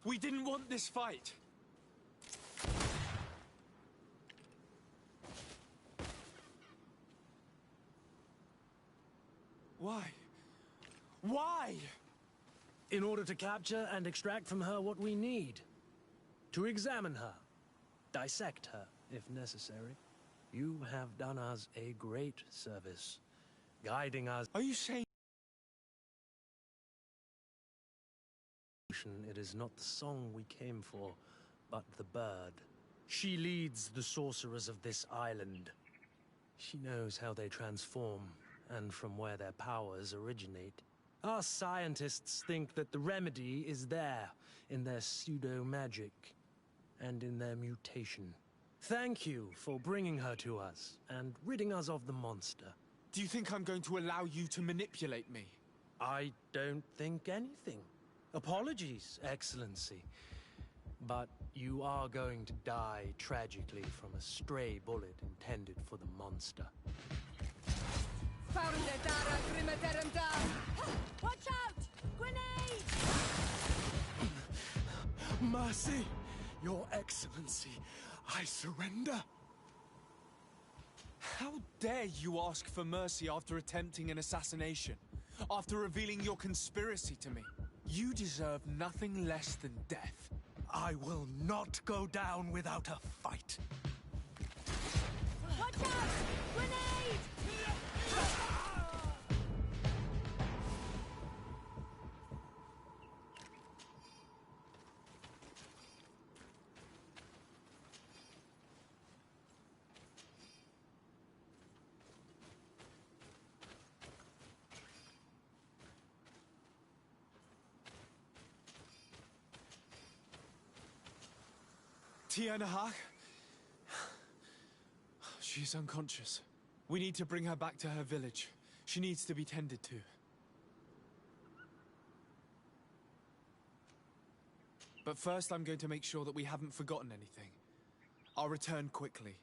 We didn't want this fight. Why? Why? In order to capture and extract from her what we need. To examine her. Dissect her, if necessary. You have done us a great service. Guiding us. Are you saying... It is not the song we came for, but the bird. She leads the sorcerers of this island. She knows how they transform, and from where their powers originate. Our scientists think that the remedy is there, in their pseudo-magic, and in their mutation. Thank you for bringing her to us, and ridding us of the monster. Do you think I'm going to allow you to manipulate me? I don't think anything. Apologies, Excellency. But you are going to die tragically from a stray bullet intended for the monster. Watch out! Grenade! Mercy, Your Excellency, I surrender. How dare you ask for mercy after attempting an assassination? After revealing your conspiracy to me? You deserve nothing less than death. I will not go down without a fight. Watch out! Grenade! Tianahak? She's unconscious. We need to bring her back to her village. She needs to be tended to. But first, I'm going to make sure that we haven't forgotten anything. I'll return quickly.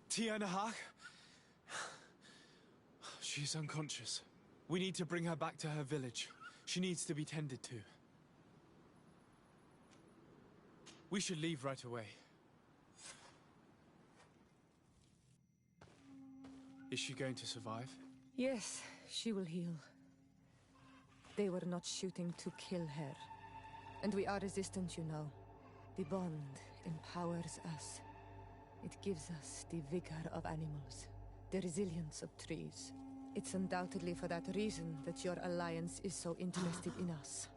Tianahak? She's unconscious. We need to bring her back to her village. She needs to be tended to. We should leave right away. Is she going to survive? Yes, she will heal. They were not shooting to kill her. And we are resistant, you know. The bond empowers us. It gives us the vigor of animals, the resilience of trees. It's undoubtedly for that reason that your alliance is so interested in us.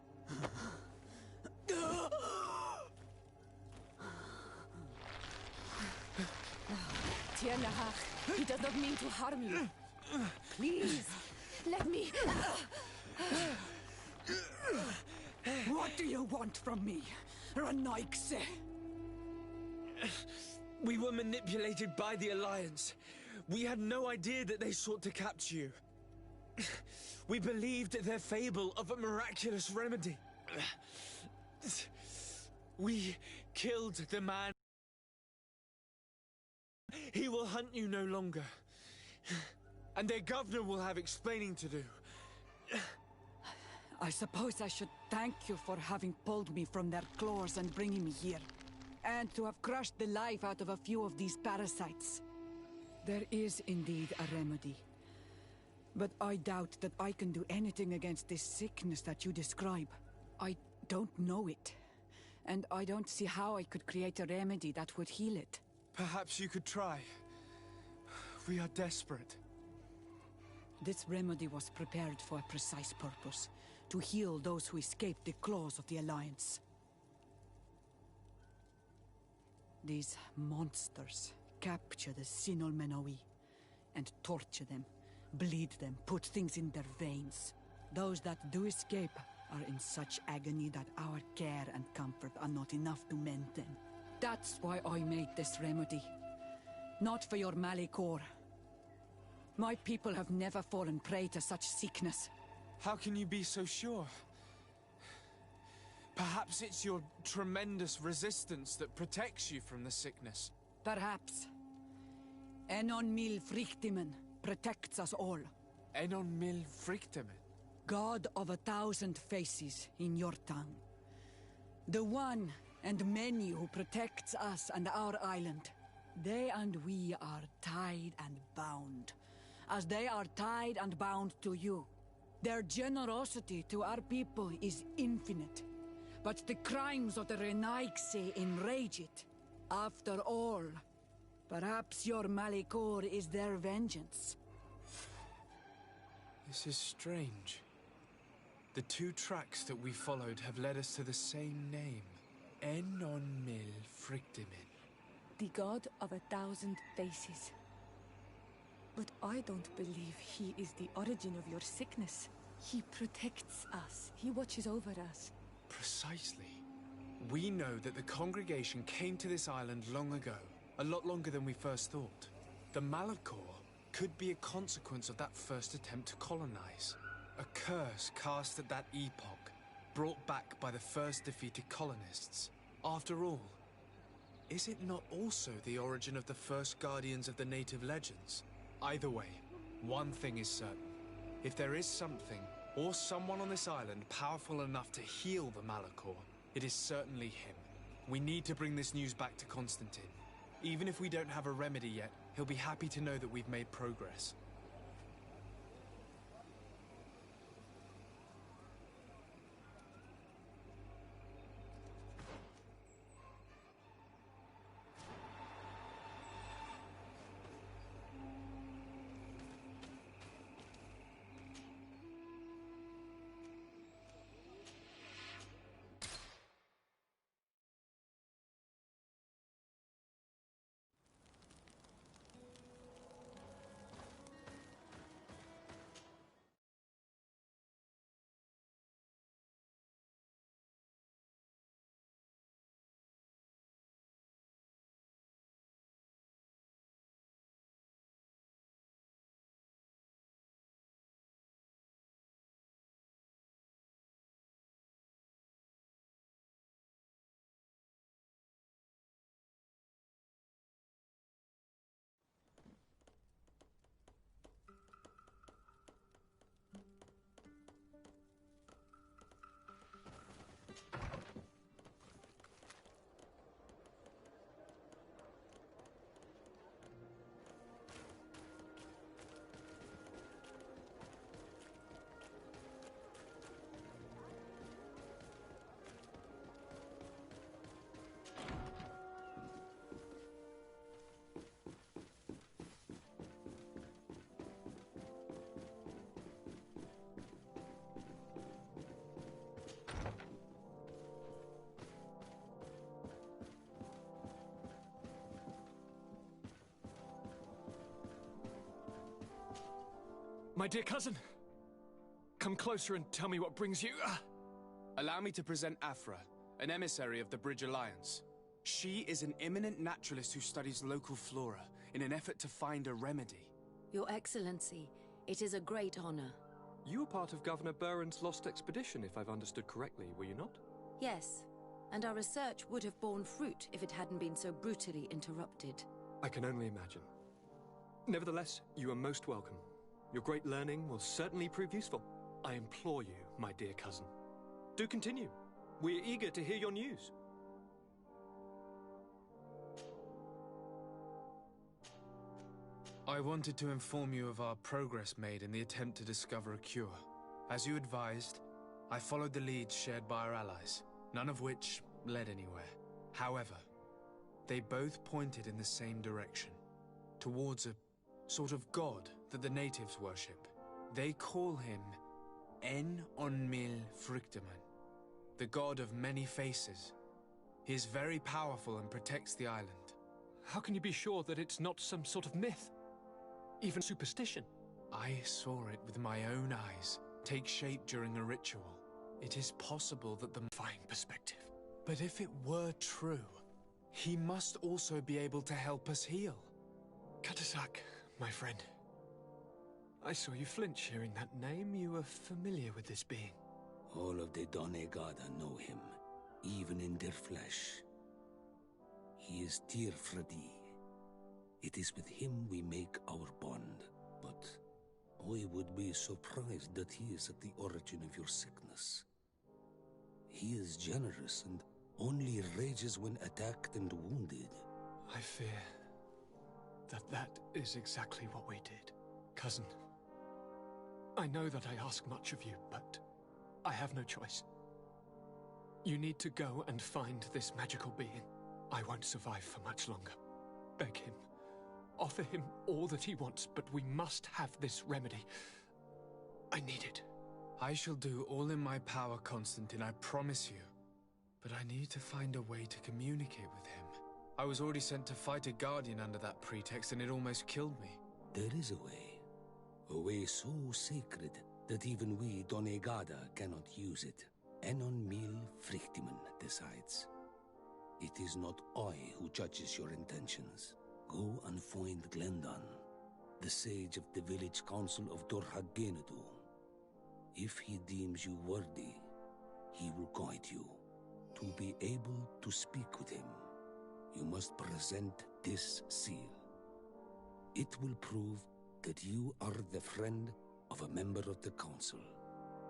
Tianahak, he does not mean to harm you. Please, let me... What do you want from me, Ranaikse? We were manipulated by the Alliance. We had no idea that they sought to capture you. We believed their fable of a miraculous remedy. We killed the man. He will hunt you no longer. And their governor will have explaining to do. I suppose I should thank you for having pulled me from their claws and bringing me here. And to have crushed the life out of a few of these parasites. There is indeed a remedy. But I doubt that I can do anything against this sickness that you describe. I don't know it. And I don't see how I could create a remedy that would heal it. Perhaps you could try. We are desperate. This remedy was prepared for a precise purpose. To heal those who escaped the claws of the Alliance. These monsters capture the Sinol Menoi and torture them, bleed them, put things in their veins. Those that do escape are in such agony that our care and comfort are not enough to mend them. That's why I made this remedy. Not for your Malikor. My people have never fallen prey to such sickness. How can you be so sure? Perhaps it's your tremendous resistance that protects you from the sickness. Perhaps. Enon Mil Frictimen protects us all. Enon Mil Frictimen? God of 1,000 faces in your tongue. The one and many who protects us and our island. They and we are tied and bound, as they are tied and bound to you. Their generosity to our people is infinite, but the crimes of the Renaigse enrage it. After all, perhaps your Malikor is their vengeance. This is strange. The two tracks that we followed have led us to the same name. Enon Mil Frictimen. The god of 1,000 faces. But I don't believe he is the origin of your sickness. He protects us. He watches over us. Precisely. We know that the congregation came to this island long ago. A lot longer than we first thought. The Malachor could be a consequence of that first attempt to colonize. A curse cast at that epoch, brought back by the first defeated colonists. After all, is it not also the origin of the first guardians of the native legends? Either way, one thing is certain. If there is something, or someone on this island powerful enough to heal the Malachor, it is certainly him. We need to bring this news back to Constantine. Even if we don't have a remedy yet, he'll be happy to know that we've made progress. My dear cousin, come closer and tell me what brings you. Allow me to present Afra, an emissary of the Bridge Alliance. She is an eminent naturalist who studies local flora in an effort to find a remedy. Your Excellency, it is a great honor. You were part of Governor Buren's lost expedition, if I've understood correctly, were you not? Yes, and our research would have borne fruit if it hadn't been so brutally interrupted. I can only imagine. Nevertheless, you are most welcome. Your great learning will certainly prove useful. I implore you, my dear cousin. Do continue. We're eager to hear your news. I wanted to inform you of our progress made in the attempt to discover a cure. As you advised, I followed the leads shared by our allies, none of which led anywhere. However, they both pointed in the same direction, towards a sort of god that the natives worship. They call him En-on-mil Frictaman, the god of many faces. He is very powerful and protects the island. How can you be sure that it's not some sort of myth? Even superstition? I saw it with my own eyes take shape during a ritual. It is possible that the Fine perspective. But if it were true, he must also be able to help us heal. Katasak, my friend. I saw you flinch hearing that name. You were familiar with this being. All of the Donegada know him, even in their flesh. He is Tirfradi. It is with him we make our bond, but I would be surprised that he is at the origin of your sickness. He is generous and only rages when attacked and wounded. I fear that is exactly what we did. Cousin, I know that I ask much of you, but I have no choice. You need to go and find this magical being. I won't survive for much longer. Beg him. Offer him all that he wants, but we must have this remedy. I need it. I shall do all in my power, Constantine, I promise you. But I need to find a way to communicate with him. I was already sent to fight a guardian under that pretext, and it almost killed me. There is a way so sacred that even we Donegada cannot use it. En-on-mil Frictaman decides. It is not I who judges your intentions. Go and find Glendan, the sage of the village council of Dorhagenadu. If he deems you worthy, he will guide you. To be able to speak with him, you must present this seal. It will prove that you are the friend of a member of the council.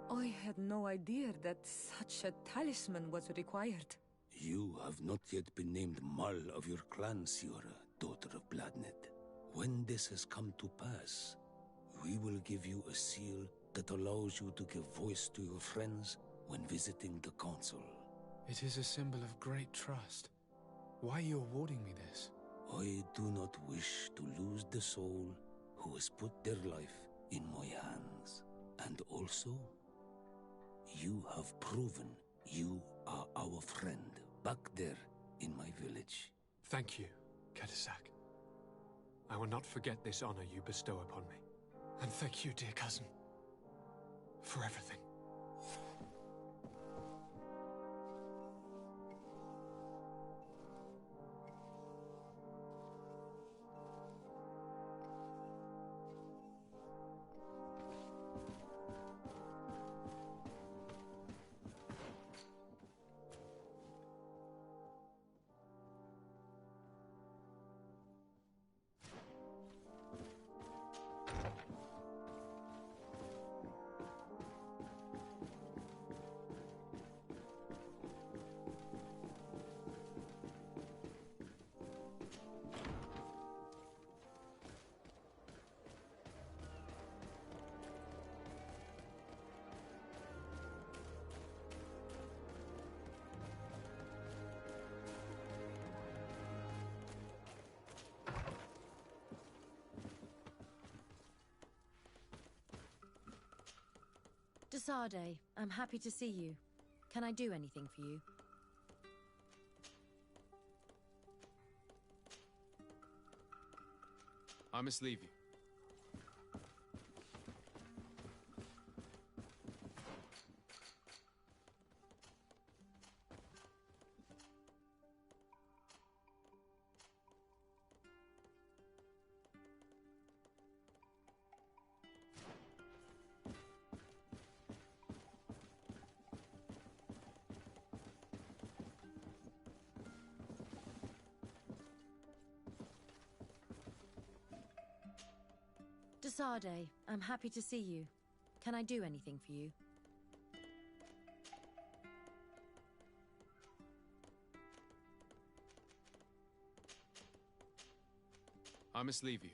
I had no idea that such a talisman was required. You have not yet been named Mal of your clan, Siora, daughter of Bladnet. When this has come to pass, we will give you a seal that allows you to give voice to your friends when visiting the council. It is a symbol of great trust. Why are you awarding me this? I do not wish to lose the soul who has put their life in my hands. And also, you have proven you are our friend back there in my village. Thank you, Katasak. I will not forget this honor you bestow upon me. And thank you, dear cousin, for everything. Desade, I'm happy to see you. Can I do anything for you? I must leave you. Mr. Sade, I'm happy to see you. Can I do anything for you? I must leave you.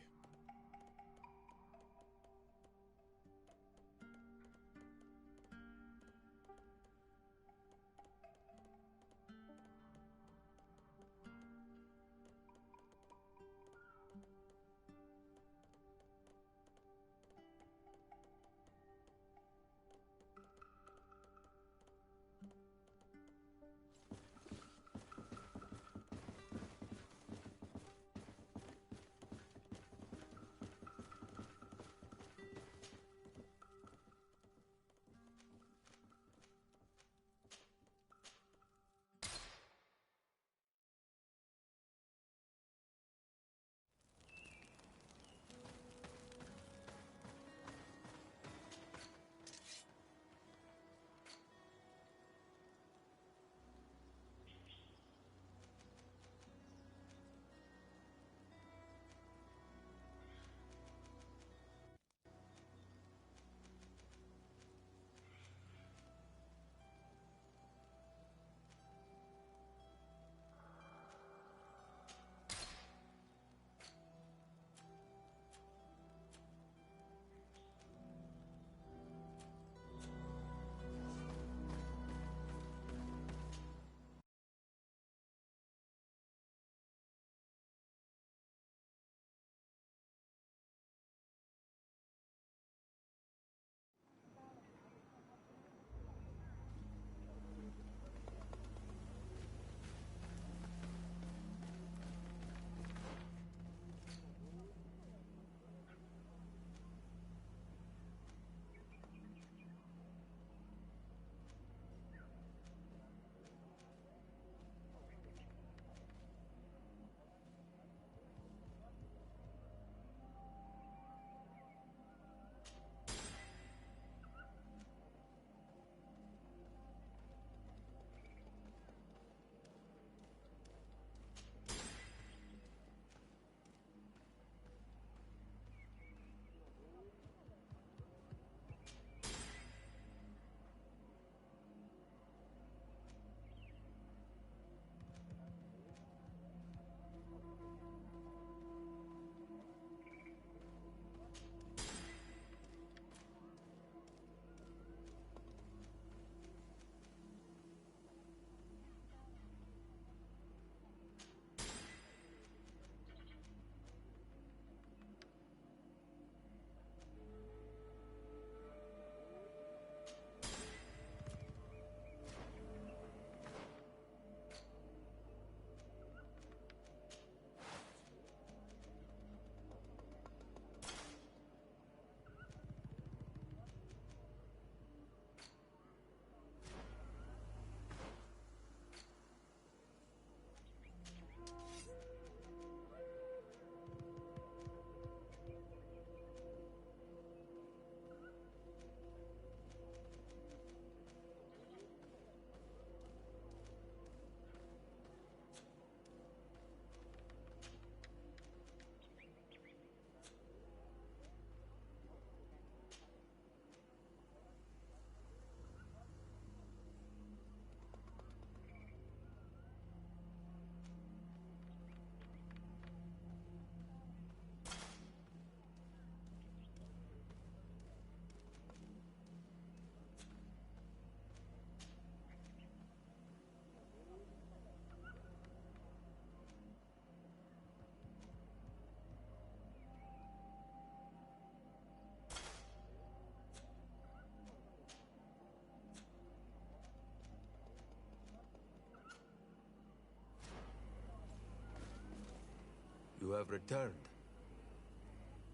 You have returned.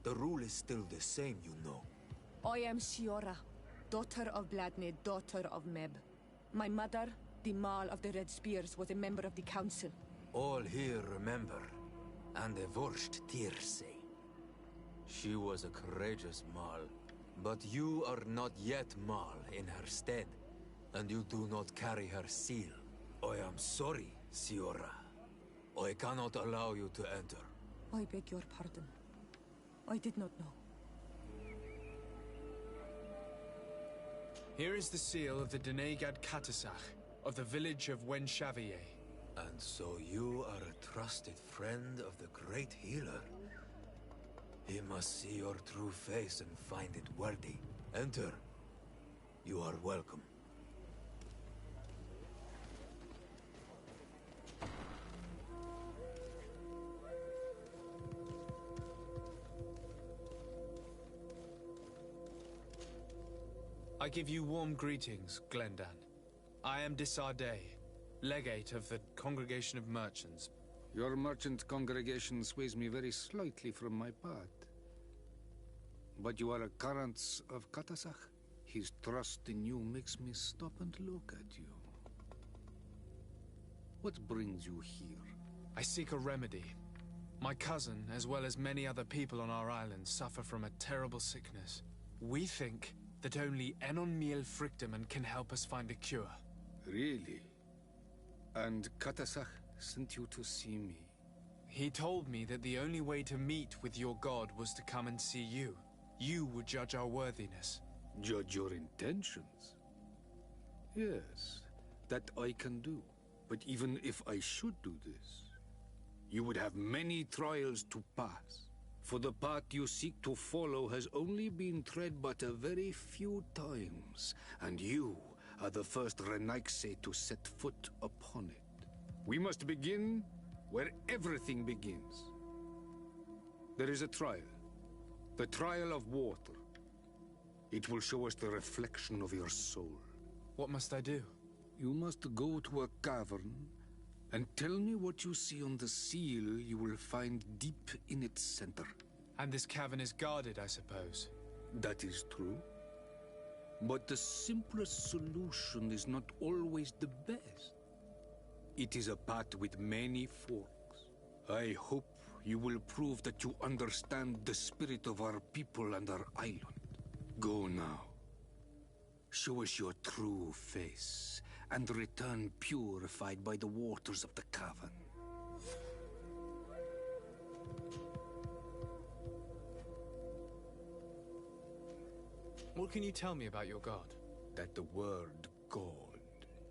The rule is still the same, you know. I am Siora, daughter of Bladne, daughter of Meb. My mother, the Mal of the Red Spears, was a member of the council. All here remember, and the Vorst Tirse. She was a courageous Mal, but you are not yet Mal in her stead, and you do not carry her seal. I am sorry, Siora. I cannot allow you to enter. I beg your pardon. I did not know. Here is the seal of the Denegad Katasach of the village of Wenchavier. And so you are a trusted friend of the great healer. He must see your true face and find it worthy. Enter. You are welcome. I give you warm greetings, Glendan. I am Disarday, legate of the Congregation of Merchants. Your merchant congregation sways me very slightly from my path. But you are a current of Katasach. His trust in you makes me stop and look at you. What brings you here? I seek a remedy. My cousin, as well as many other people on our island, suffer from a terrible sickness. We think that only Enon Miel Frictiman can help us find a cure. Really? And Katasach sent you to see me? He told me that the only way to meet with your god was to come and see you. You would judge our worthiness. Judge your intentions? Yes, that I can do. But even if I should do this, you would have many trials to pass. For the path you seek to follow has only been tread but a very few times, and you are the first Renaigse to set foot upon it. We must begin where everything begins. There is a trial. The trial of water. It will show us the reflection of your soul. What must I do? You must go to a cavern and tell me what you see on the seal you will find deep in its center. And this cavern is guarded, I suppose. That is true. But the simplest solution is not always the best. It is a path with many forks. I hope you will prove that you understand the spirit of our people and our island. Go now. Show us your true face, and return purified by the waters of the cavern. What can you tell me about your god? That the word God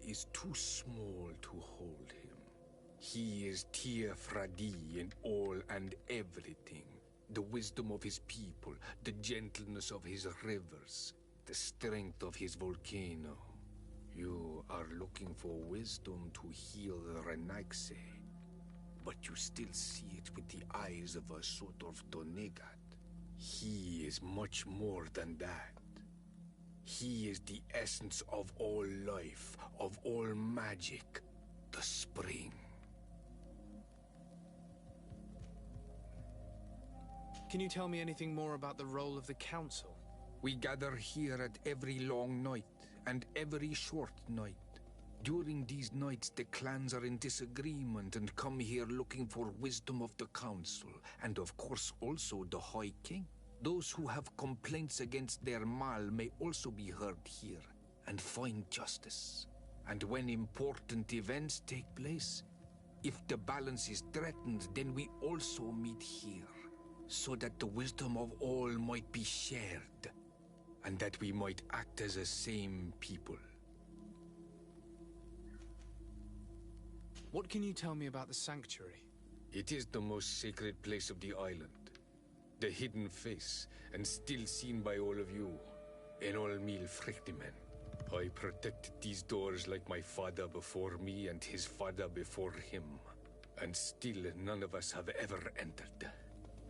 is too small to hold him. He is Tir Fradi in all and everything. The wisdom of his people, the gentleness of his rivers, the strength of his volcano. You are looking for wisdom to heal the Renaigse, but you still see it with the eyes of a sort of Donegat. He is much more than that. He is the essence of all life, of all magic, the spring. Can you tell me anything more about the role of the council? We gather here at every long night and every short night. During these nights, the clans are in disagreement and come here looking for wisdom of the council, and of course also the High King. Those who have complaints against their Mal may also be heard here and find justice. And when important events take place, if the balance is threatened, then we also meet here, so that the wisdom of all might be shared, and that we might act as a same people. What can you tell me about the sanctuary? It is the most sacred place of the island. The hidden face, and still seen by all of you. Enol Mil Frictimen. I protected these doors like my father before me and his father before him. And still none of us have ever entered.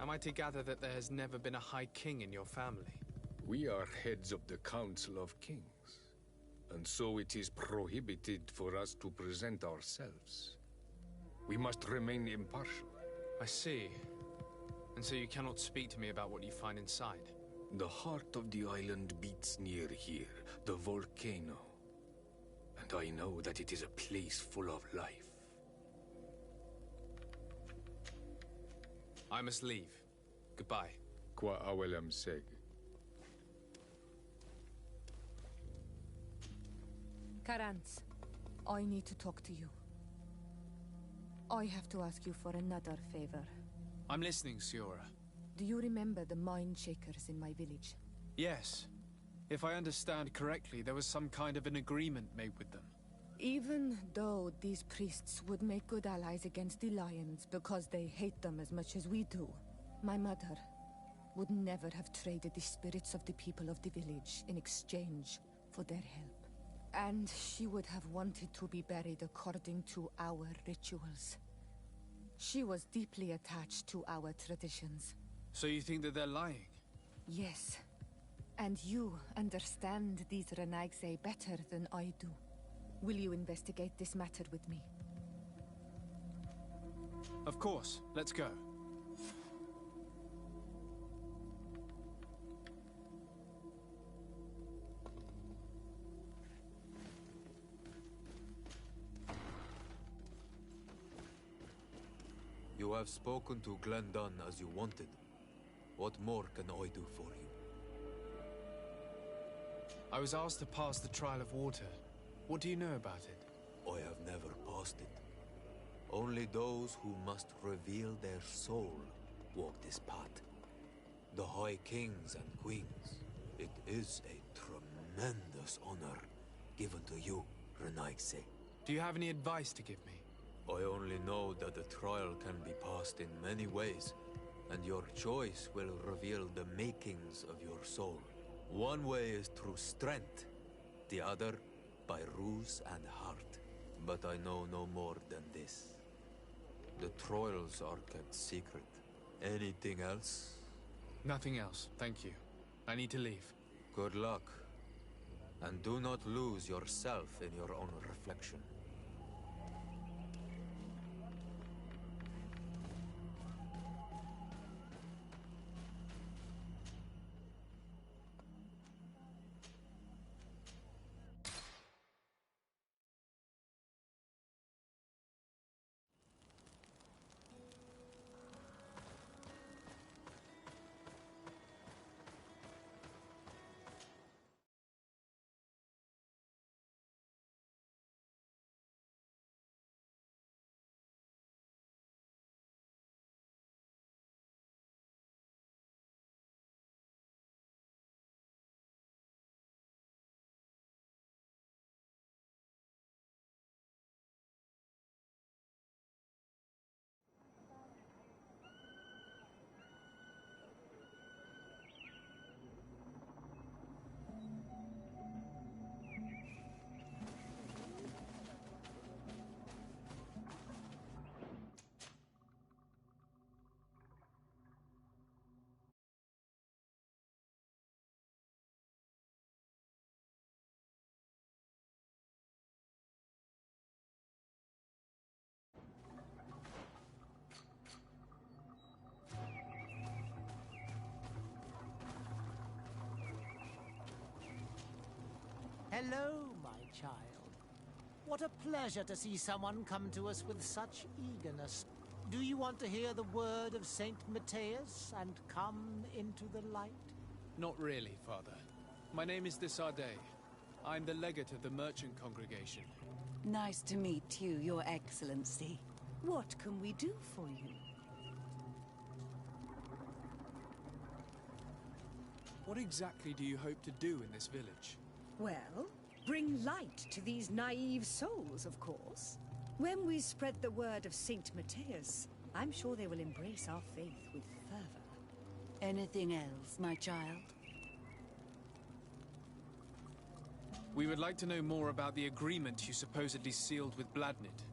Am I to gather that there has never been a High King in your family? We are heads of the Council of Kings. And so it is prohibited for us to present ourselves. We must remain impartial. I see. And so you cannot speak to me about what you find inside? The heart of the island beats near here, the volcano. And I know that it is a place full of life. I must leave. Goodbye. Qua awelam seg. Karantz, I need to talk to you. I have to ask you for another favor. I'm listening, Siora. Do you remember the mine shakers in my village? Yes. If I understand correctly, there was some kind of an agreement made with them. Even though these priests would make good allies against the Lions because they hate them as much as we do, my mother would never have traded the spirits of the people of the village in exchange for their help. And she would have wanted to be buried according to our rituals. She was deeply attached to our traditions. So you think that they're lying? Yes. And you understand these Renaigse better than I do. Will you investigate this matter with me? Of course. Let's go. You have spoken to Glendon as you wanted. What more can I do for you? I was asked to pass the trial of water. What do you know about it? I have never passed it. Only those who must reveal their soul walk this path. The High Kings and Queens. It is a tremendous honor given to you, Renaigse. Do you have any advice to give me? I only know that the trial can be passed in many ways, and your choice will reveal the makings of your soul. One way is through strength, the other by ruse and heart. But I know no more than this. The trials are kept secret. Anything else? Nothing else, thank you. I need to leave. Good luck. And do not lose yourself in your own reflection. Hello, my child. What a pleasure to see someone come to us with such eagerness. Do you want to hear the word of Saint Matthias and come into the light? Not really, Father. My name is Desardet. I'm the legate of the merchant congregation. Nice to meet you, Your Excellency. What can we do for you? What exactly do you hope to do in this village? Well, bring light to these naive souls, of course. When we spread the word of Saint Matthias, I'm sure they will embrace our faith with fervor. Anything else, my child? We would like to know more about the agreement you supposedly sealed with Bladnid.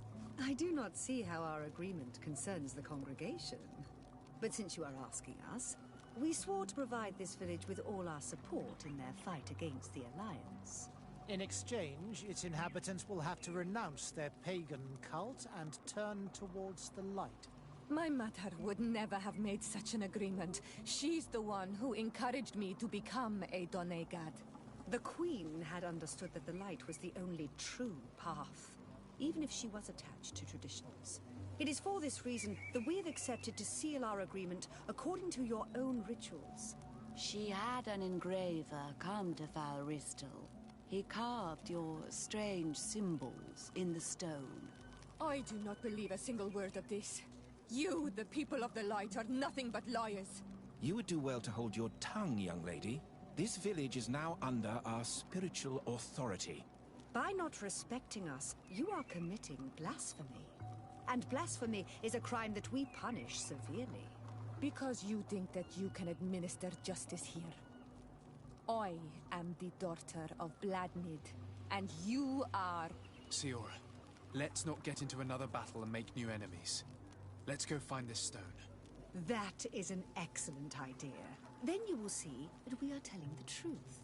I do not see how our agreement concerns the congregation. But since you are asking us, we swore to provide this village with all our support in their fight against the Alliance. In exchange, its inhabitants will have to renounce their pagan cult and turn towards the light. My mother would never have made such an agreement. She's the one who encouraged me to become a Donegad. The Queen had understood that the light was the only true path, even if she was attached to traditions. It is for this reason that we have accepted to seal our agreement according to your own rituals. She had an engraver come to Val Ristel. He carved your strange symbols in the stone. I do not believe a single word of this. You, the people of the light, are nothing but liars. You would do well to hold your tongue, young lady. This village is now under our spiritual authority. By not respecting us, you are committing blasphemy. And blasphemy is a crime that we punish severely. Because you think that you can administer justice here. I am the daughter of Bladnid, and you are... Siora, let's not get into another battle and make new enemies. Let's go find this stone. That is an excellent idea. Then you will see that we are telling the truth.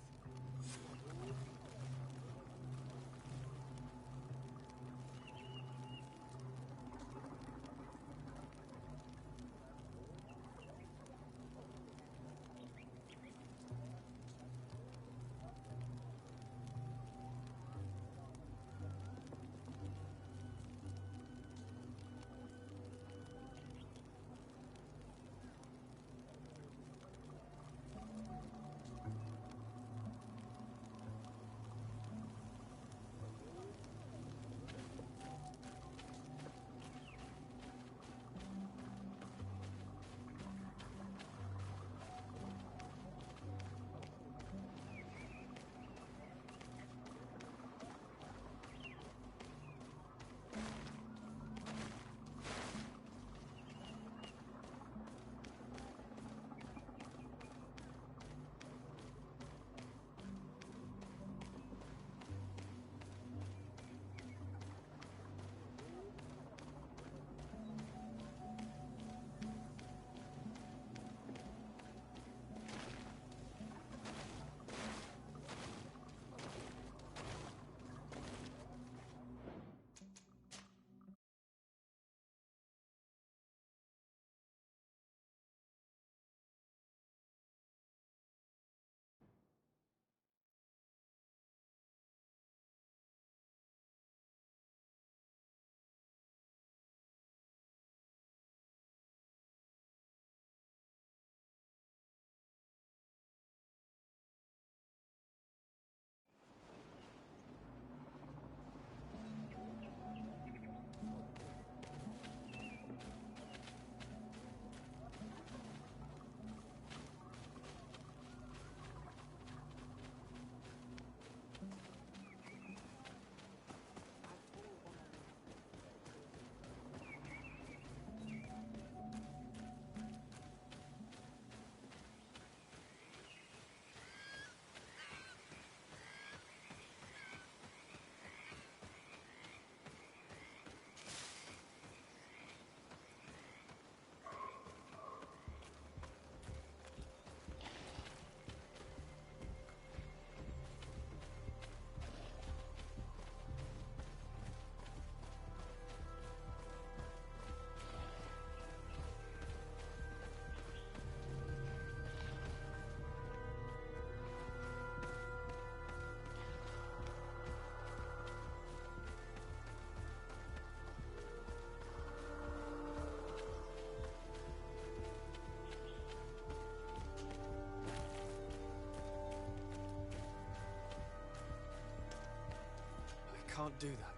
Can't do that.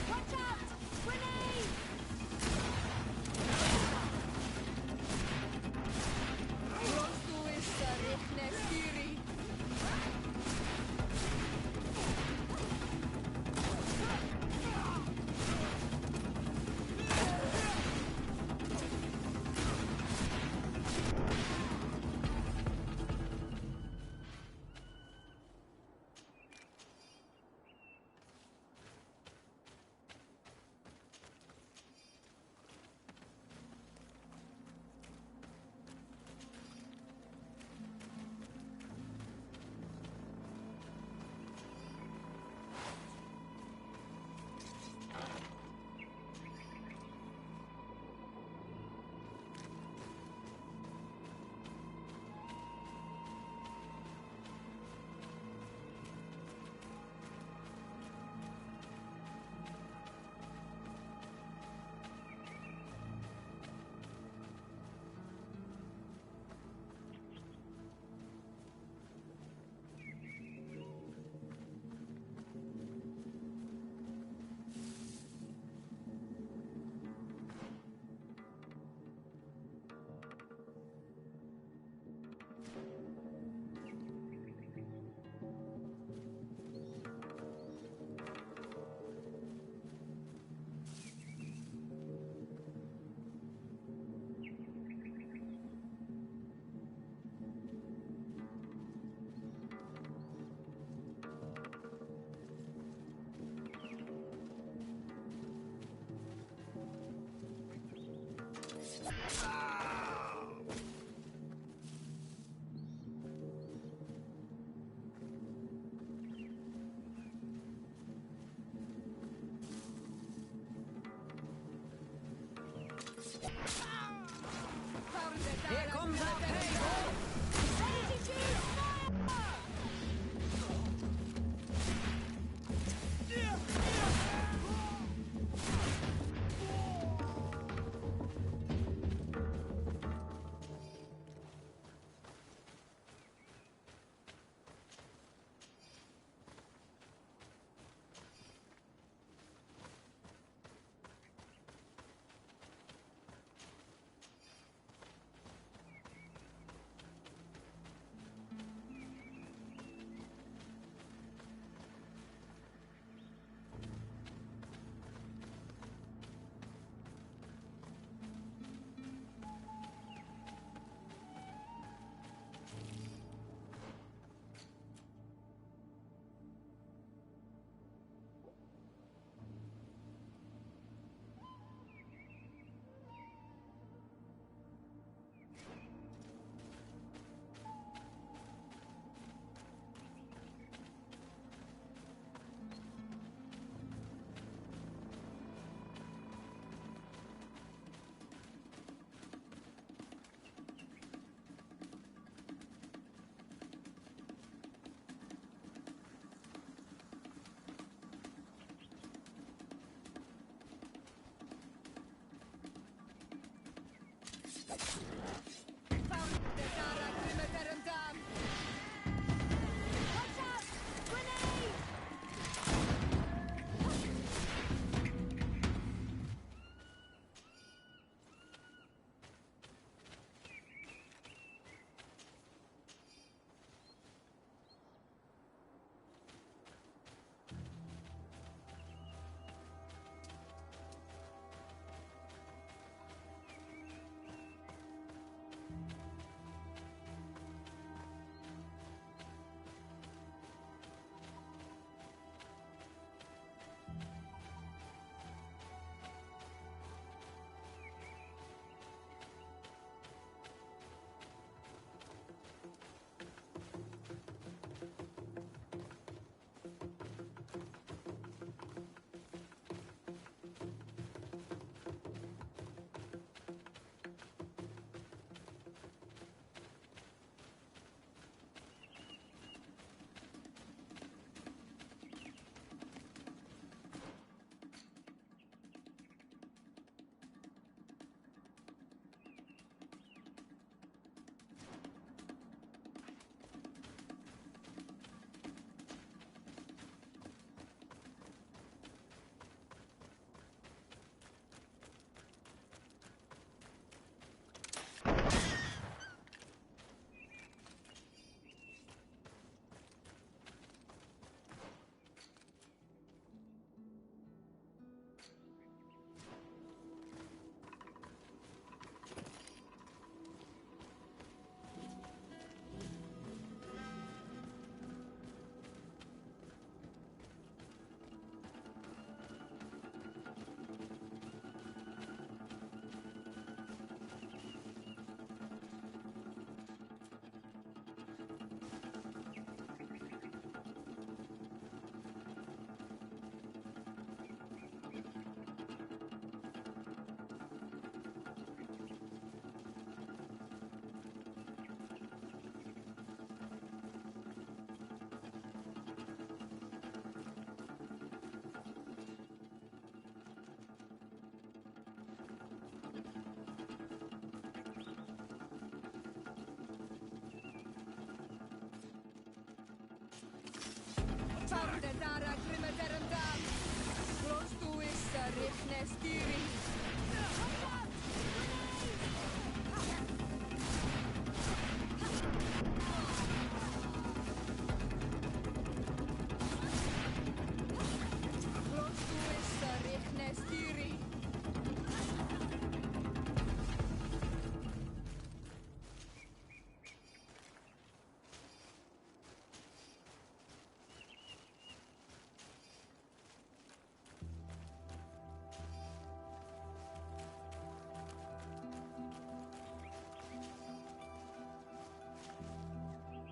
Watch out! Grenade! Here comes our payroll!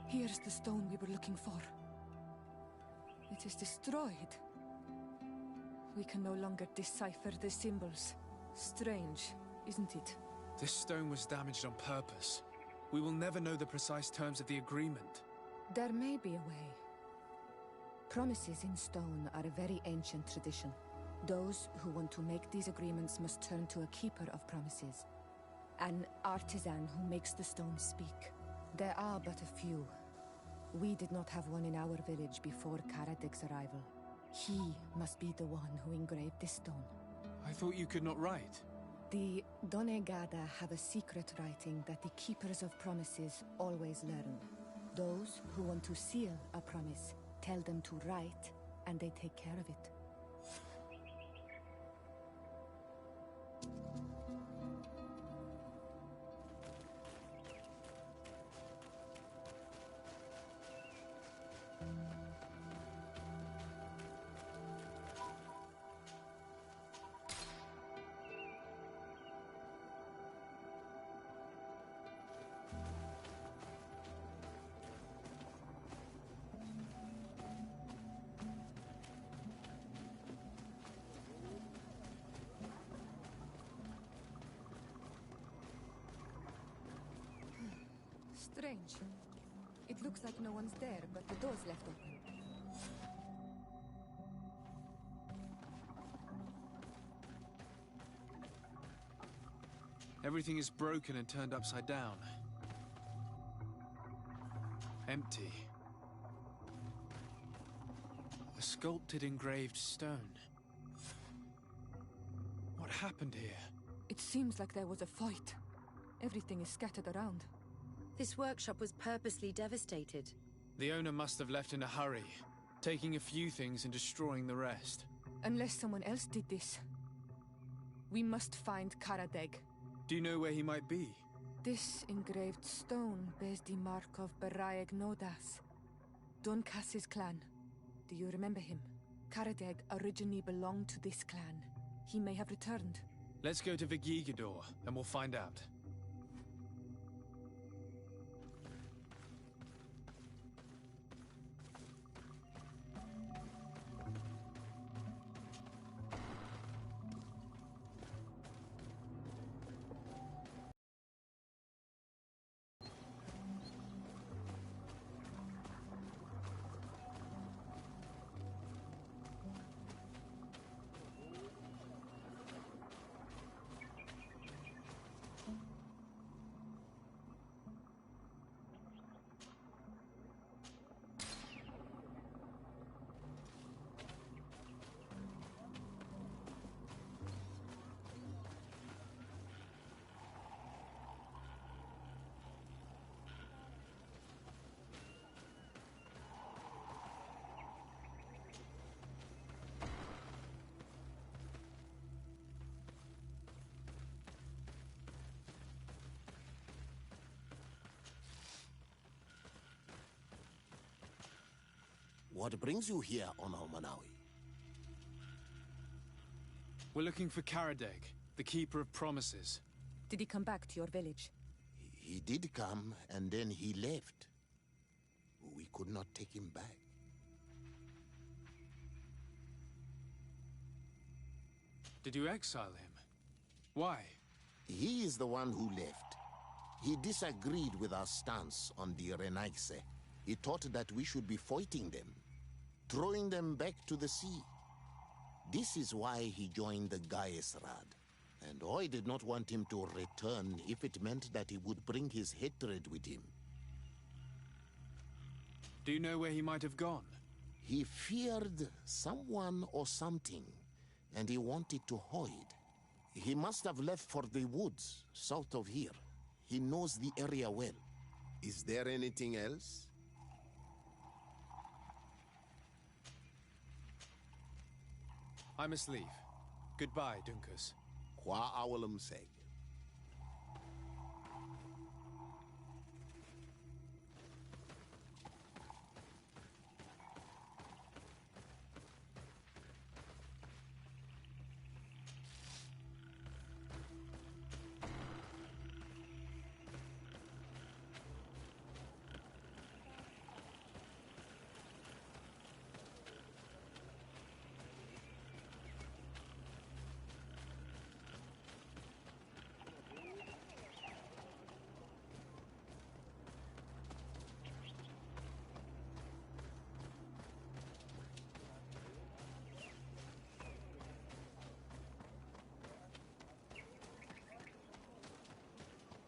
Here's the stone we were looking for. It is destroyed. We can no longer decipher the symbols. Strange, isn't it? This stone was damaged on purpose. We will never know the precise terms of the agreement. There may be a way. Promises in stone are a very ancient tradition. Those who want to make these agreements must turn to a keeper of promises. An artisan who makes the stone speak. There are but a few. We did not have one in our village before Karadeg's arrival. He must be the one who engraved this stone. I thought you could not write. The Donegada have a secret writing that the keepers of promises always learn. Those who want to seal a promise tell them to write, and they take care of it. Strange. It looks like no one's there, but the door's left open. Everything is broken and turned upside down. Empty. A sculpted engraved stone. What happened here? It seems like there was a fight. Everything is scattered around. This workshop was purposely devastated. The owner must have left in a hurry, taking a few things and destroying the rest. Unless someone else did this. We must find Karadeg. Do you know where he might be? This engraved stone bears the mark of Baraeg Nodas, Donkas's clan. Do you remember him? Karadeg originally belonged to this clan. He may have returned. Let's go to Vigigador, and we'll find out. What brings you here on Manawi? We're looking for Karadeg, the Keeper of Promises. Did he come back to your village? He did come, and then he left. We could not take him back. Did you exile him? Why? He is the one who left. He disagreed with our stance on the Renaise. He thought that we should be fighting them, throwing them back to the sea. This is why he joined the Gaesrad. And I did not want him to return if it meant that he would bring his hatred with him. Do you know where he might have gone? He feared someone or something. and he wanted to hide. He must have left for the woods, south of here. He knows the area well. Is there anything else? I must leave. Goodbye, Dunkus. Qua awalum seg.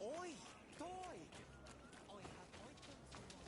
Oi, toy! I have items you want.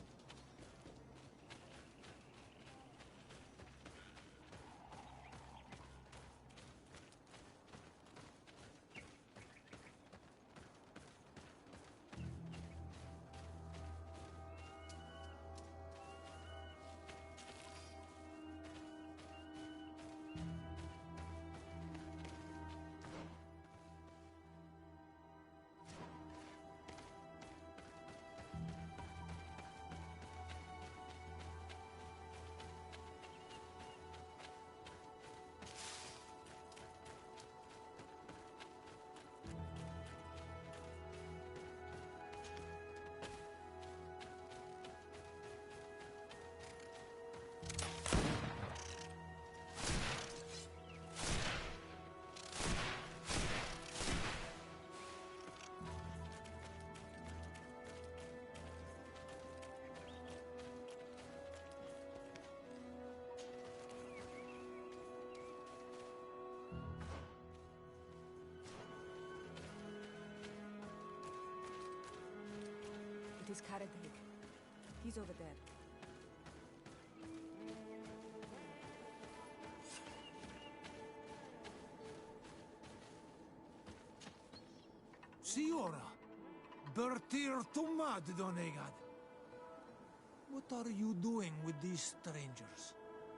It is Karadeg. He's over there. Signora, Bertir Tumad Donegad. What are you doing with these strangers?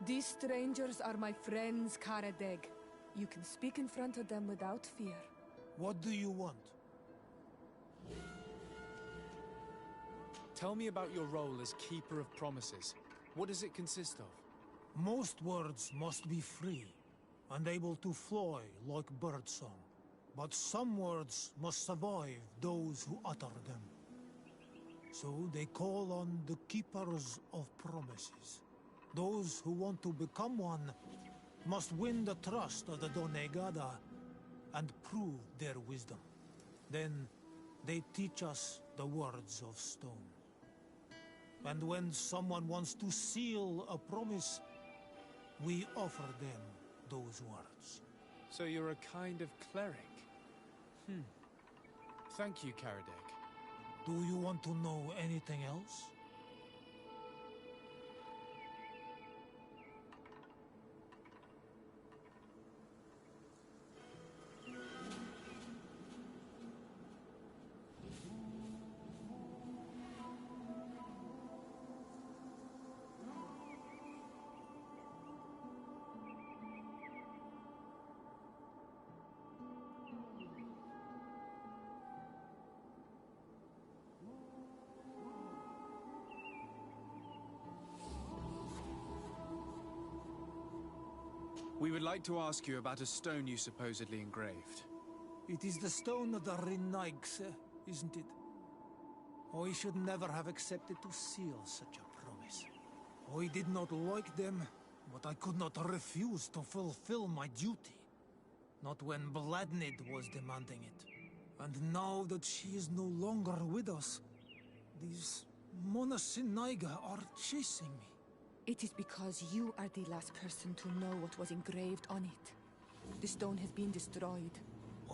These strangers are my friends, Karadeg. You can speak in front of them without fear. What do you want? Tell me about your role as Keeper of Promises. What does it consist of? Most words must be free, and able to fly like birdsong. But some words must survive those who utter them. So they call on the Keepers of Promises. Those who want to become one must win the trust of the Donegada and prove their wisdom. Then they teach us the words of stone. And when someone wants to seal a promise, we offer them those words. So you're a kind of cleric? Thank you, Karadeg. Do you want to know anything else? We would like to ask you about a stone you supposedly engraved. It is the stone of the Renaigse, isn't it? I should never have accepted to seal such a promise. I did not like them, but I could not refuse to fulfill my duty. Not when Bladnid was demanding it. And now that she is no longer with us, these Monasinaiga are chasing me. It is because you are the last person to know what was engraved on it. The stone has been destroyed.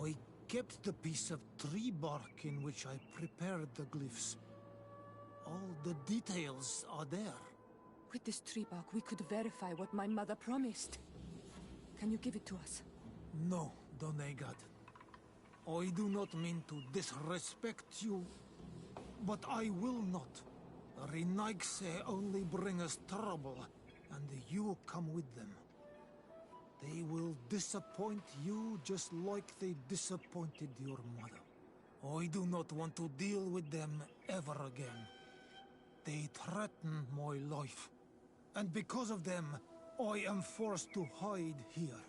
I kept the piece of tree bark in which I prepared the glyphs. All the details are there. With this tree bark, we could verify what my mother promised. Can you give it to us? No, Donegad. I do not mean to disrespect you, but I will not. Renaigse only bring us trouble, and you come with them. They will disappoint you just like they disappointed your mother. I do not want to deal with them ever again. They threaten my life, and because of them, I am forced to hide here.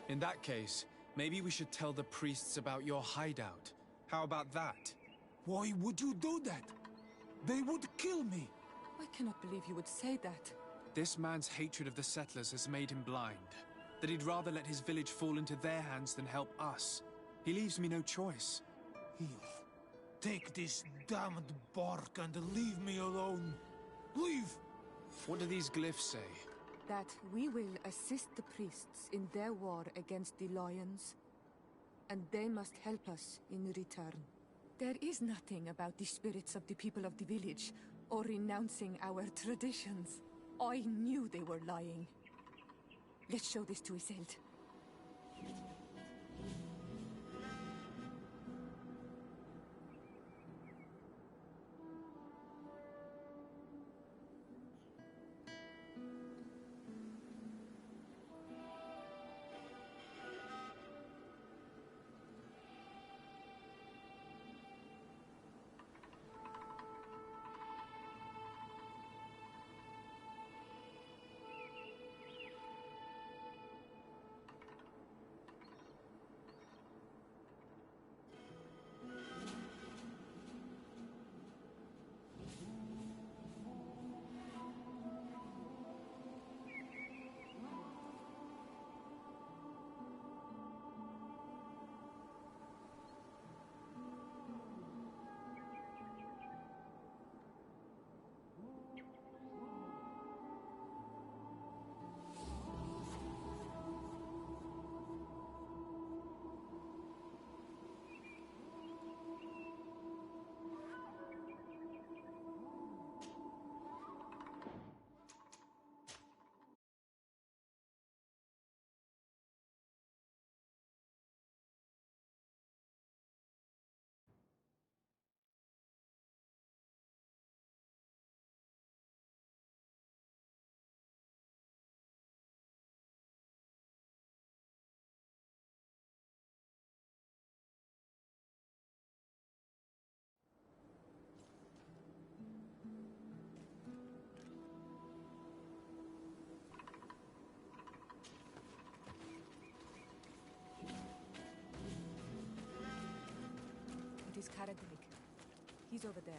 In that case, maybe we should tell the priests about your hideout. How about that? Why would you do that? They would kill me. I cannot believe you would say that. This man's hatred of the settlers has made him blind. That he'd rather let his village fall into their hands than help us. He leaves me no choice. Here, take this damned bark and leave me alone. Leave! What do these glyphs say? That we will assist the priests in their war against the lions, and they must help us in return. There is nothing about the spirits of the people of the village, or renouncing our traditions. I knew they were lying. Let's show this to Iselt. It is Karadnik. He's over there.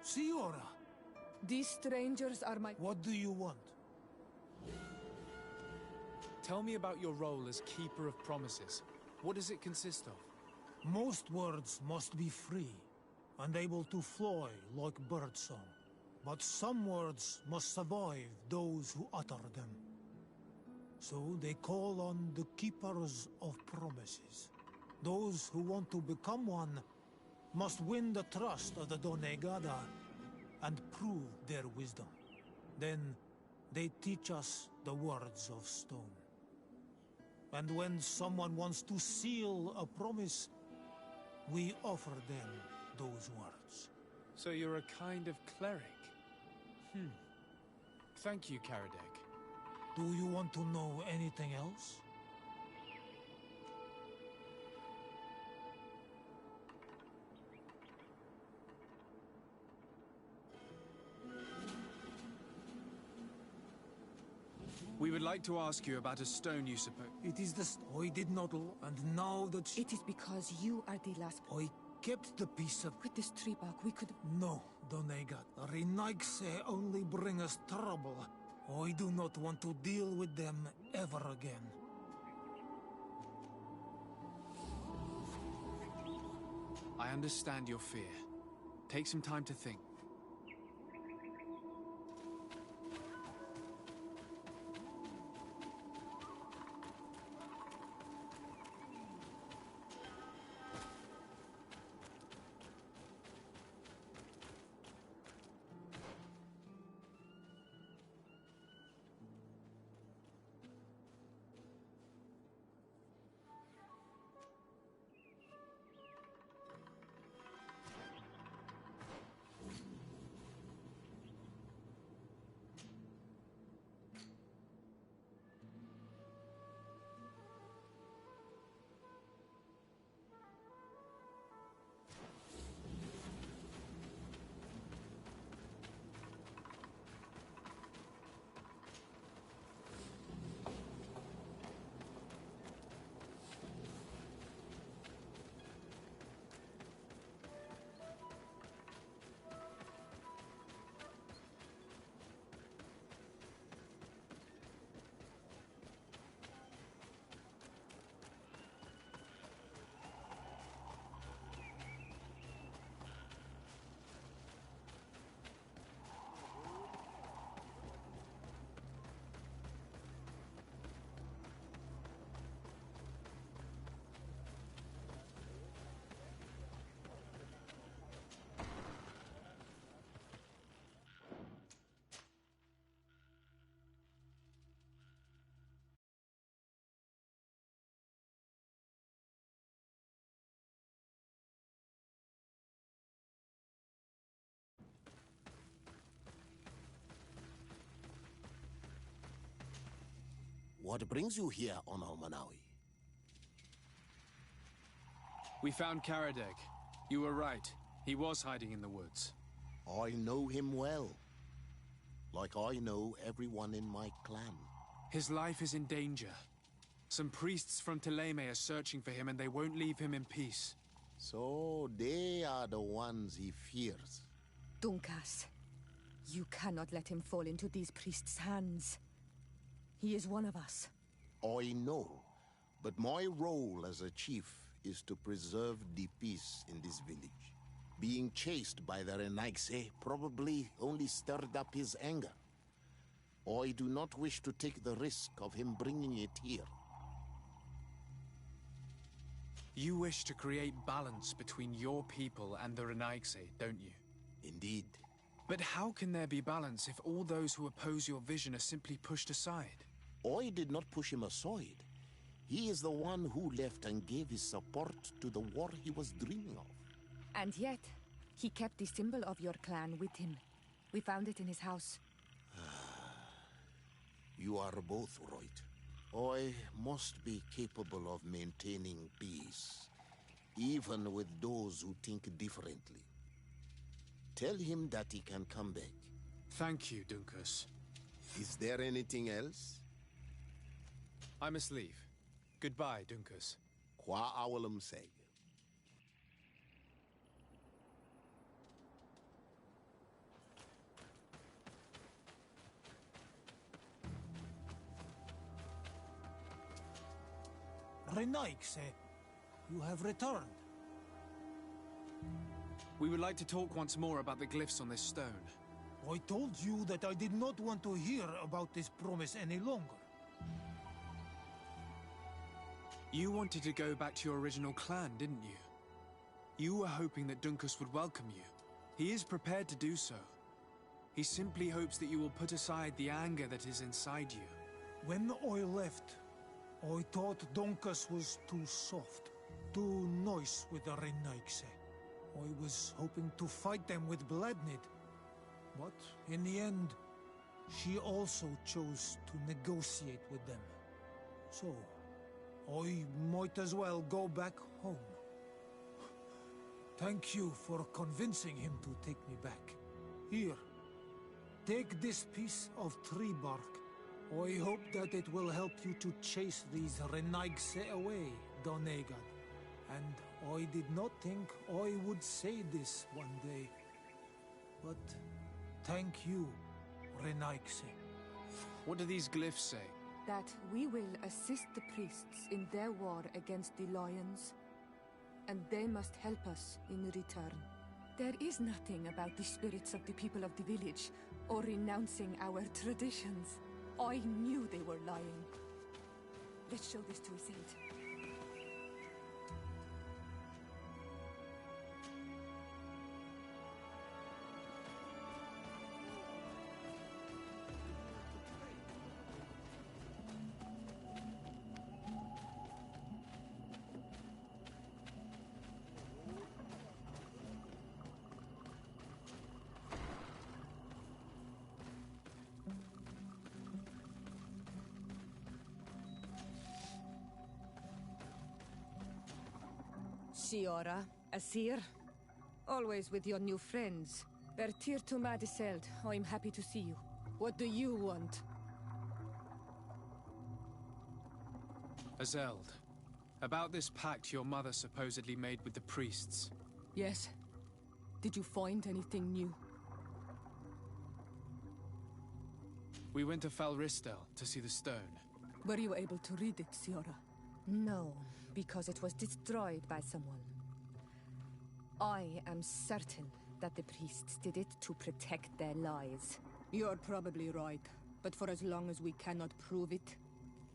Siora! These strangers are my... What do you want? Tell me about your role as Keeper of Promises. What does it consist of? Most words must be free, and able to fly like birdsong. But some words must survive those who utter them. So they call on the Keepers of Promises. Those who want to become one must win the trust of the Donegada and prove their wisdom. Then they teach us the words of stone. And when someone wants to seal a promise, we offer them those words. So you're a kind of cleric? Thank you, Karadek. Do you want to know anything else? We would like to ask you about a stone you suppose... It is the I did not, and now that It is because you are the last... I kept the piece of... With this tree bark, we could... No, Donegat. Renaigse only bring us trouble. I do not want to deal with them ever again. I understand your fear. Take some time to think. What brings you here on Almanawi? We found Karadeg. You were right. He was hiding in the woods. I know him well. Like I know everyone in my clan. His life is in danger. Some priests from Teleme are searching for him and they won't leave him in peace. So they are the ones he fears. Dunkas, you cannot let him fall into these priests' hands. He is one of us. I know, but my role as a chief is to preserve the peace in this village. Being chased by the Renaigse probably only stirred up his anger. I do not wish to take the risk of him bringing it here. You wish to create balance between your people and the Renaigse, don't you? Indeed. But how can there be balance if all those who oppose your vision are simply pushed aside? I did not push him aside. He is the one who left and gave his support to the war he was dreaming of. And yet, he kept the symbol of your clan with him. We found it in his house. You are both right. I must be capable of maintaining peace, even with those who think differently. Tell him that he can come back. Thank you, Dunkus. Is there anything else? I must leave. Goodbye, Dunkus. Qua awalum seg. Renaigse, you have returned. We would like to talk once more about the glyphs on this stone. I told you that I did not want to hear about this promise any longer. You wanted to go back to your original clan, didn't you? You were hoping that Dunkus would welcome you. He is prepared to do so. He simply hopes that you will put aside the anger that is inside you. When I left, I thought Dunkus was too soft, too nice with the Renaigse. I was hoping to fight them with Bladnid. But in the end, she also chose to negotiate with them. So, I might as well go back home. Thank you for convincing him to take me back. Here, take this piece of tree bark. I hope that it will help you to chase these Renaigse away, Donegat. And I did not think I would say this one day. But thank you, Renaigse. What do these glyphs say? That we will assist the priests in their war against the lions, and they must help us in return. There is nothing about the spirits of the people of the village, or renouncing our traditions. I knew they were lying. Let's show this to a saint. Siora, Asir, always with your new friends. Bertir to Madiseld, I'm happy to see you. What do you want? Azeld, about this pact your mother supposedly made with the priests. Yes. Did you find anything new? We went to Falristel to see the stone. Were you able to read it, Siora? No, because it was destroyed by someone. I am certain that the priests did it to protect their lives. You're probably right, but for as long as we cannot prove it...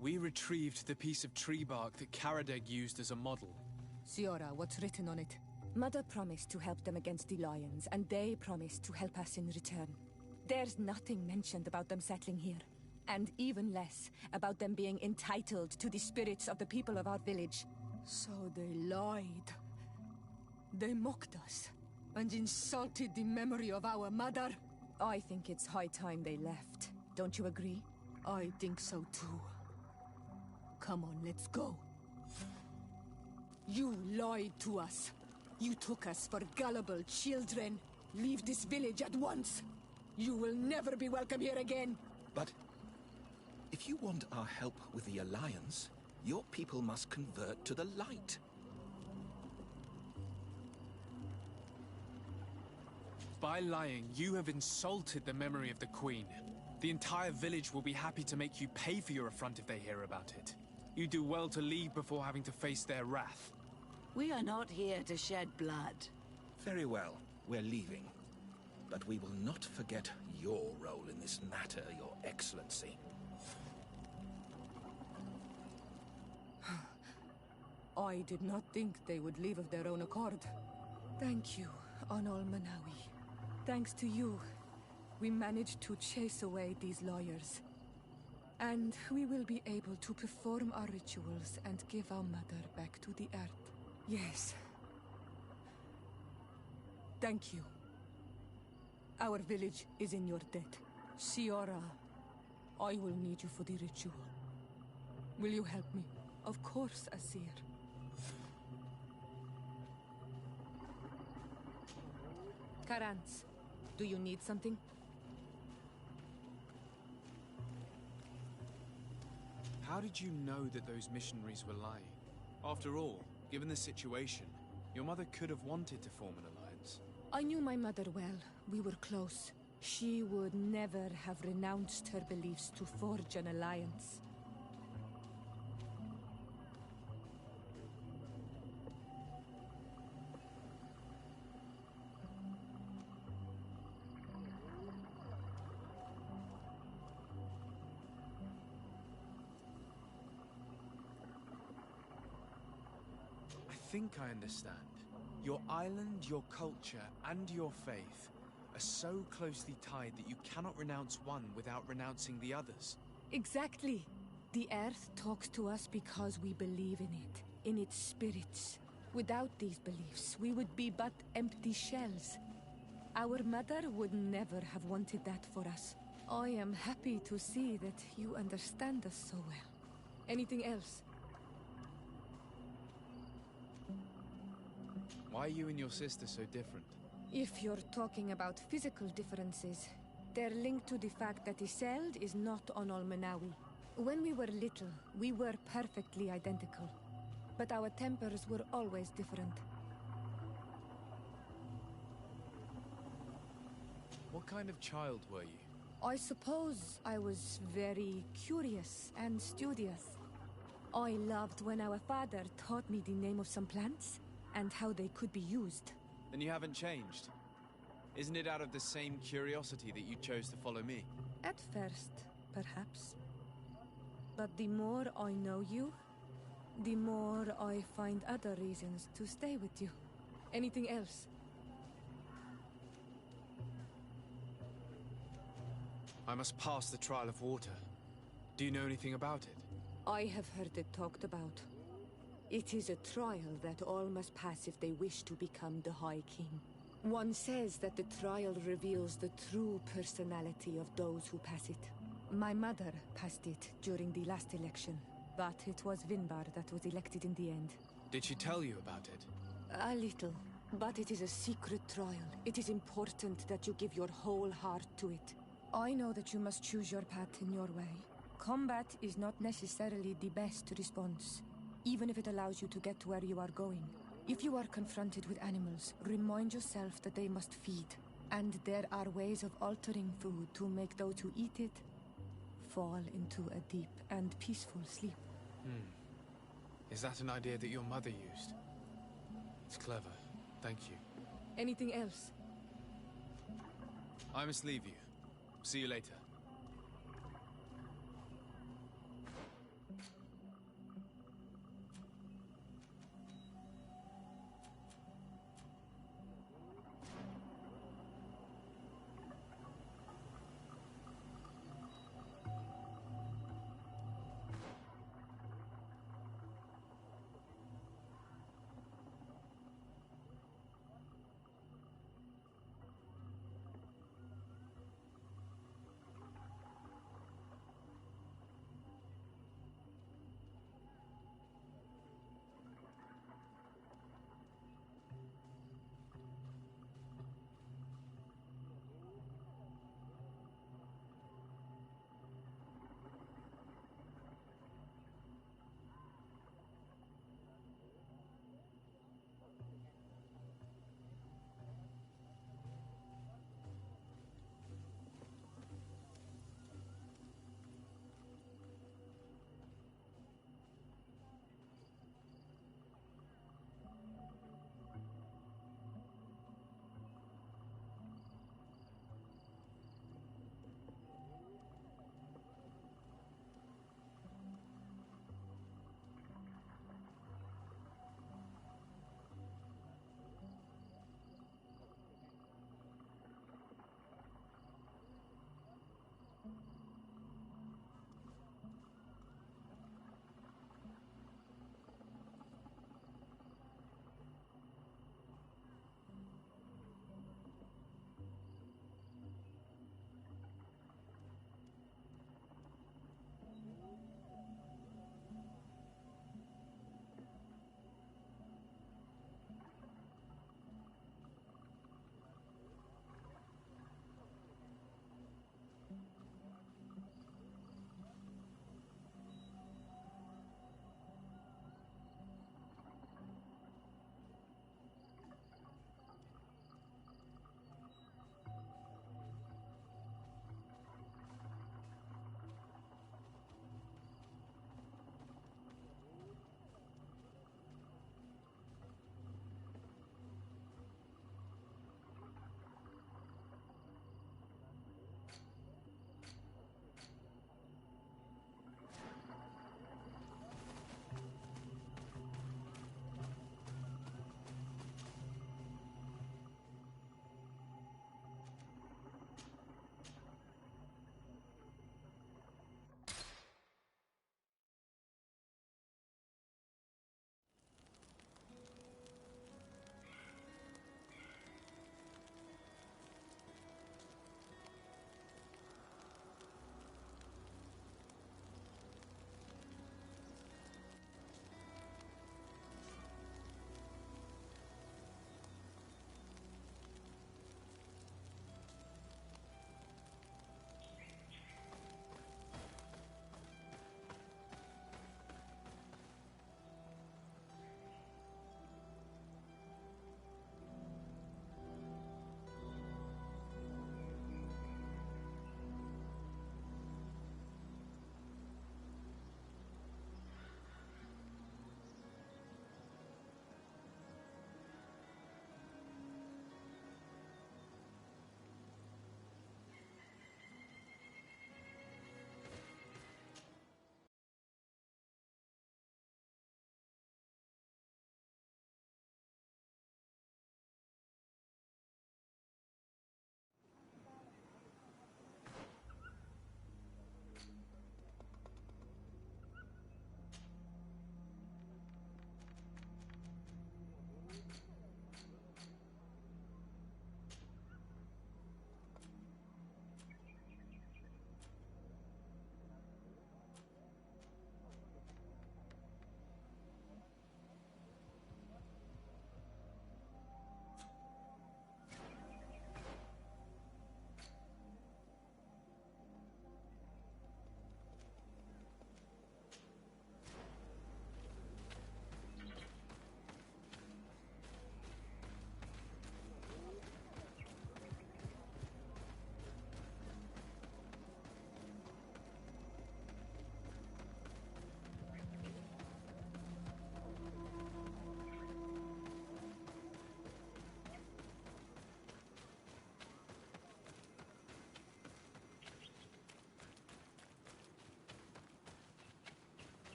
We retrieved the piece of tree bark that Karadeg used as a model. Siora, what's written on it? Mother promised to help them against the lions, and they promised to help us in return. There's nothing mentioned about them settling here. And even less about them being entitled to the spirits of the people of our village. So they lied. They mocked us, and insulted the memory of our mother. I think it's high time they left. Don't you agree? I think so too. Come on, let's go. You lied to us. You took us for gullible children. Leave this village at once. You will never be welcome here again. But if you want our help with the Alliance, your people must convert to the light. By lying, you have insulted the memory of the Queen. The entire village will be happy to make you pay for your affront if they hear about it. You do well to leave before having to face their wrath. We are not here to shed blood. Very well, we're leaving. But we will not forget your role in this matter, Your Excellency. I did not think they would leave of their own accord. Thank you, Anol Manawi. Thanks to you, we managed to chase away these lawyers. And we will be able to perform our rituals and give our mother back to the earth. Yes. Thank you. Our village is in your debt. Siora, I will need you for the ritual. Will you help me? Of course, Asir. Karans, do you need something? How did you know that those missionaries were lying? After all, given the situation, your mother could have wanted to form an alliance. I knew my mother well. We were close. She would never have renounced her beliefs to forge an alliance. I think I understand. Your island, your culture, and your faith are so closely tied that you cannot renounce one without renouncing the others. Exactly. The earth talks to us because we believe in it, in its spirits. Without these beliefs, we would be but empty shells. Our mother would never have wanted that for us. I am happy to see that you understand us so well. Anything else? Why are you and your sister so different? If you're talking about physical differences, they're linked to the fact that Iseld is not on Olmenawi. When we were little, we were perfectly identical. But our tempers were always different. What kind of child were you? I suppose I was very curious and studious. I loved when our father taught me the name of some plants and how they could be used. Then you haven't changed. Isn't it out of the same curiosity that you chose to follow me? At first, perhaps. But the more I know you, the more I find other reasons to stay with you. Anything else? I must pass the trial of water. Do you know anything about it? I have heard it talked about. It is a trial that all must pass if they wish to become the High King. One says that the trial reveals the true personality of those who pass it. My mother passed it during the last election, but it was Vinbar that was elected in the end. Did she tell you about it? A little, but it is a secret trial. It is important that you give your whole heart to it. I know that you must choose your path in your way. Combat is not necessarily the best response, even if it allows you to get to where you are going. If you are confronted with animals, remind yourself that they must feed, and there are ways of altering food to make those who eat it fall into a deep and peaceful sleep. Is that an idea that your mother used? It's clever. Thank you. Anything else? I must leave you. See you later.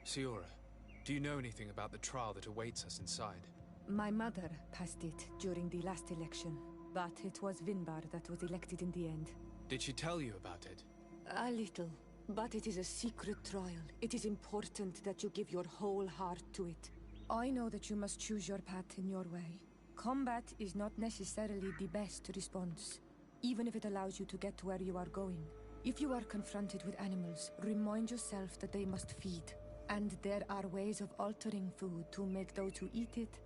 Siora, do you know anything about the trial that awaits us inside? My mother passed it during the last election, but it was Vinbar that was elected in the end. Did she tell you about it? A little, but it is a secret trial. It is important that you give your whole heart to it. I know that you must choose your path in your way. Combat is not necessarily the best response, even if it allows you to get to where you are going. If you are confronted with animals, remind yourself that they must feed. And there are ways of altering food to make those who eat it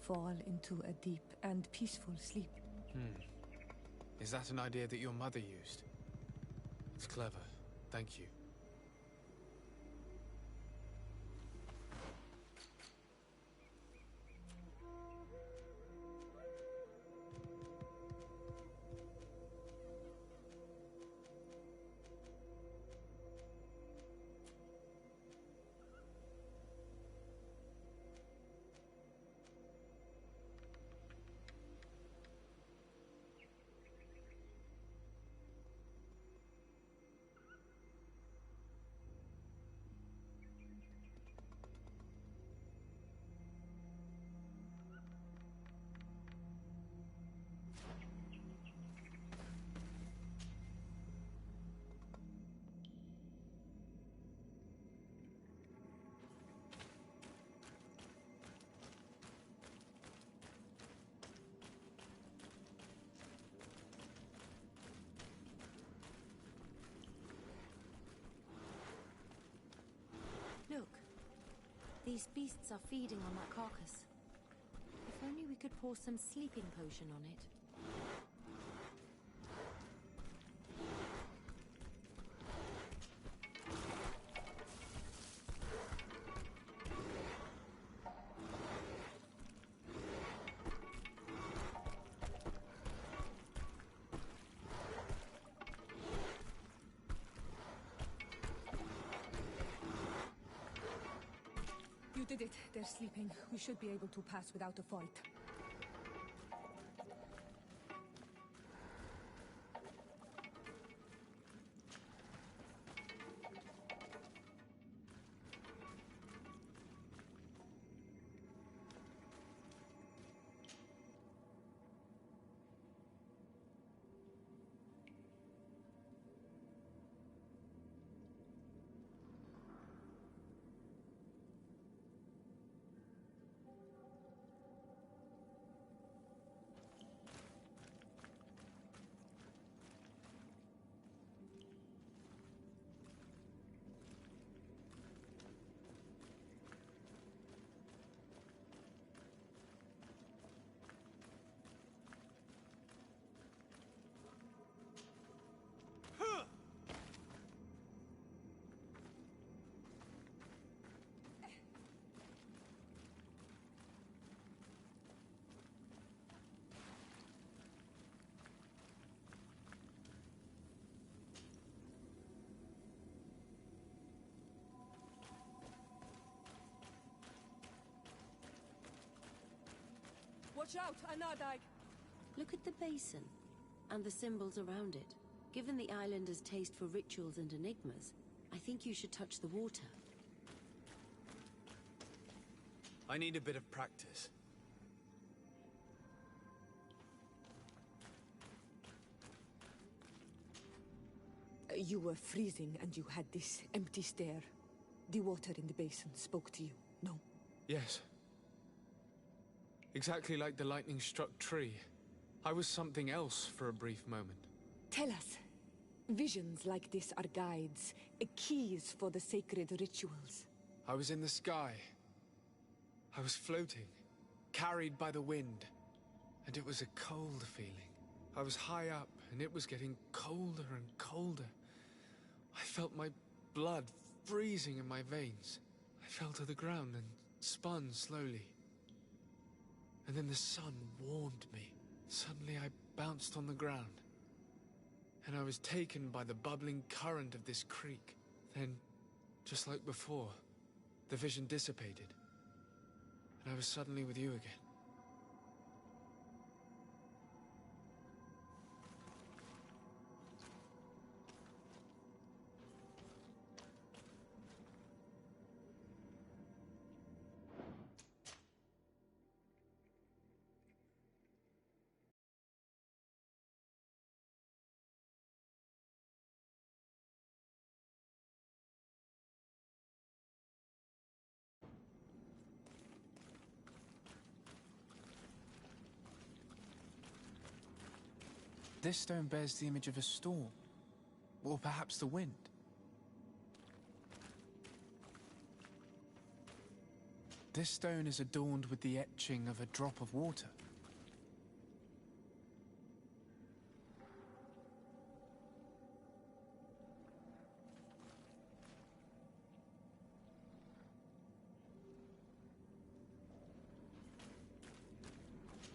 fall into a deep and peaceful sleep. Is that an idea that your mother used? It's clever. Thank you. Look. These beasts are feeding on that carcass. If only we could pour some sleeping potion on it. You did it. They're sleeping. We should be able to pass without a fight. Watch out, Anadag! Look at the basin, and the symbols around it. Given the islanders' taste for rituals and enigmas, I think you should touch the water. I need a bit of practice. You were freezing and you had this empty stare. The water in the basin spoke to you, no? Yes. Exactly like the lightning-struck tree. I was something else for a brief moment. Tell us. Visions like this are guides, keys for the sacred rituals. I was in the sky. I was floating, carried by the wind. And it was a cold feeling. I was high up, and it was getting colder and colder. I felt my blood freezing in my veins. I fell to the ground and spun slowly. And then the sun warmed me. Suddenly I bounced on the ground. And I was taken by the bubbling current of this creek. Then, just like before, the vision dissipated. And I was suddenly with you again. This stone bears the image of a storm, or perhaps the wind. This stone is adorned with the etching of a drop of water.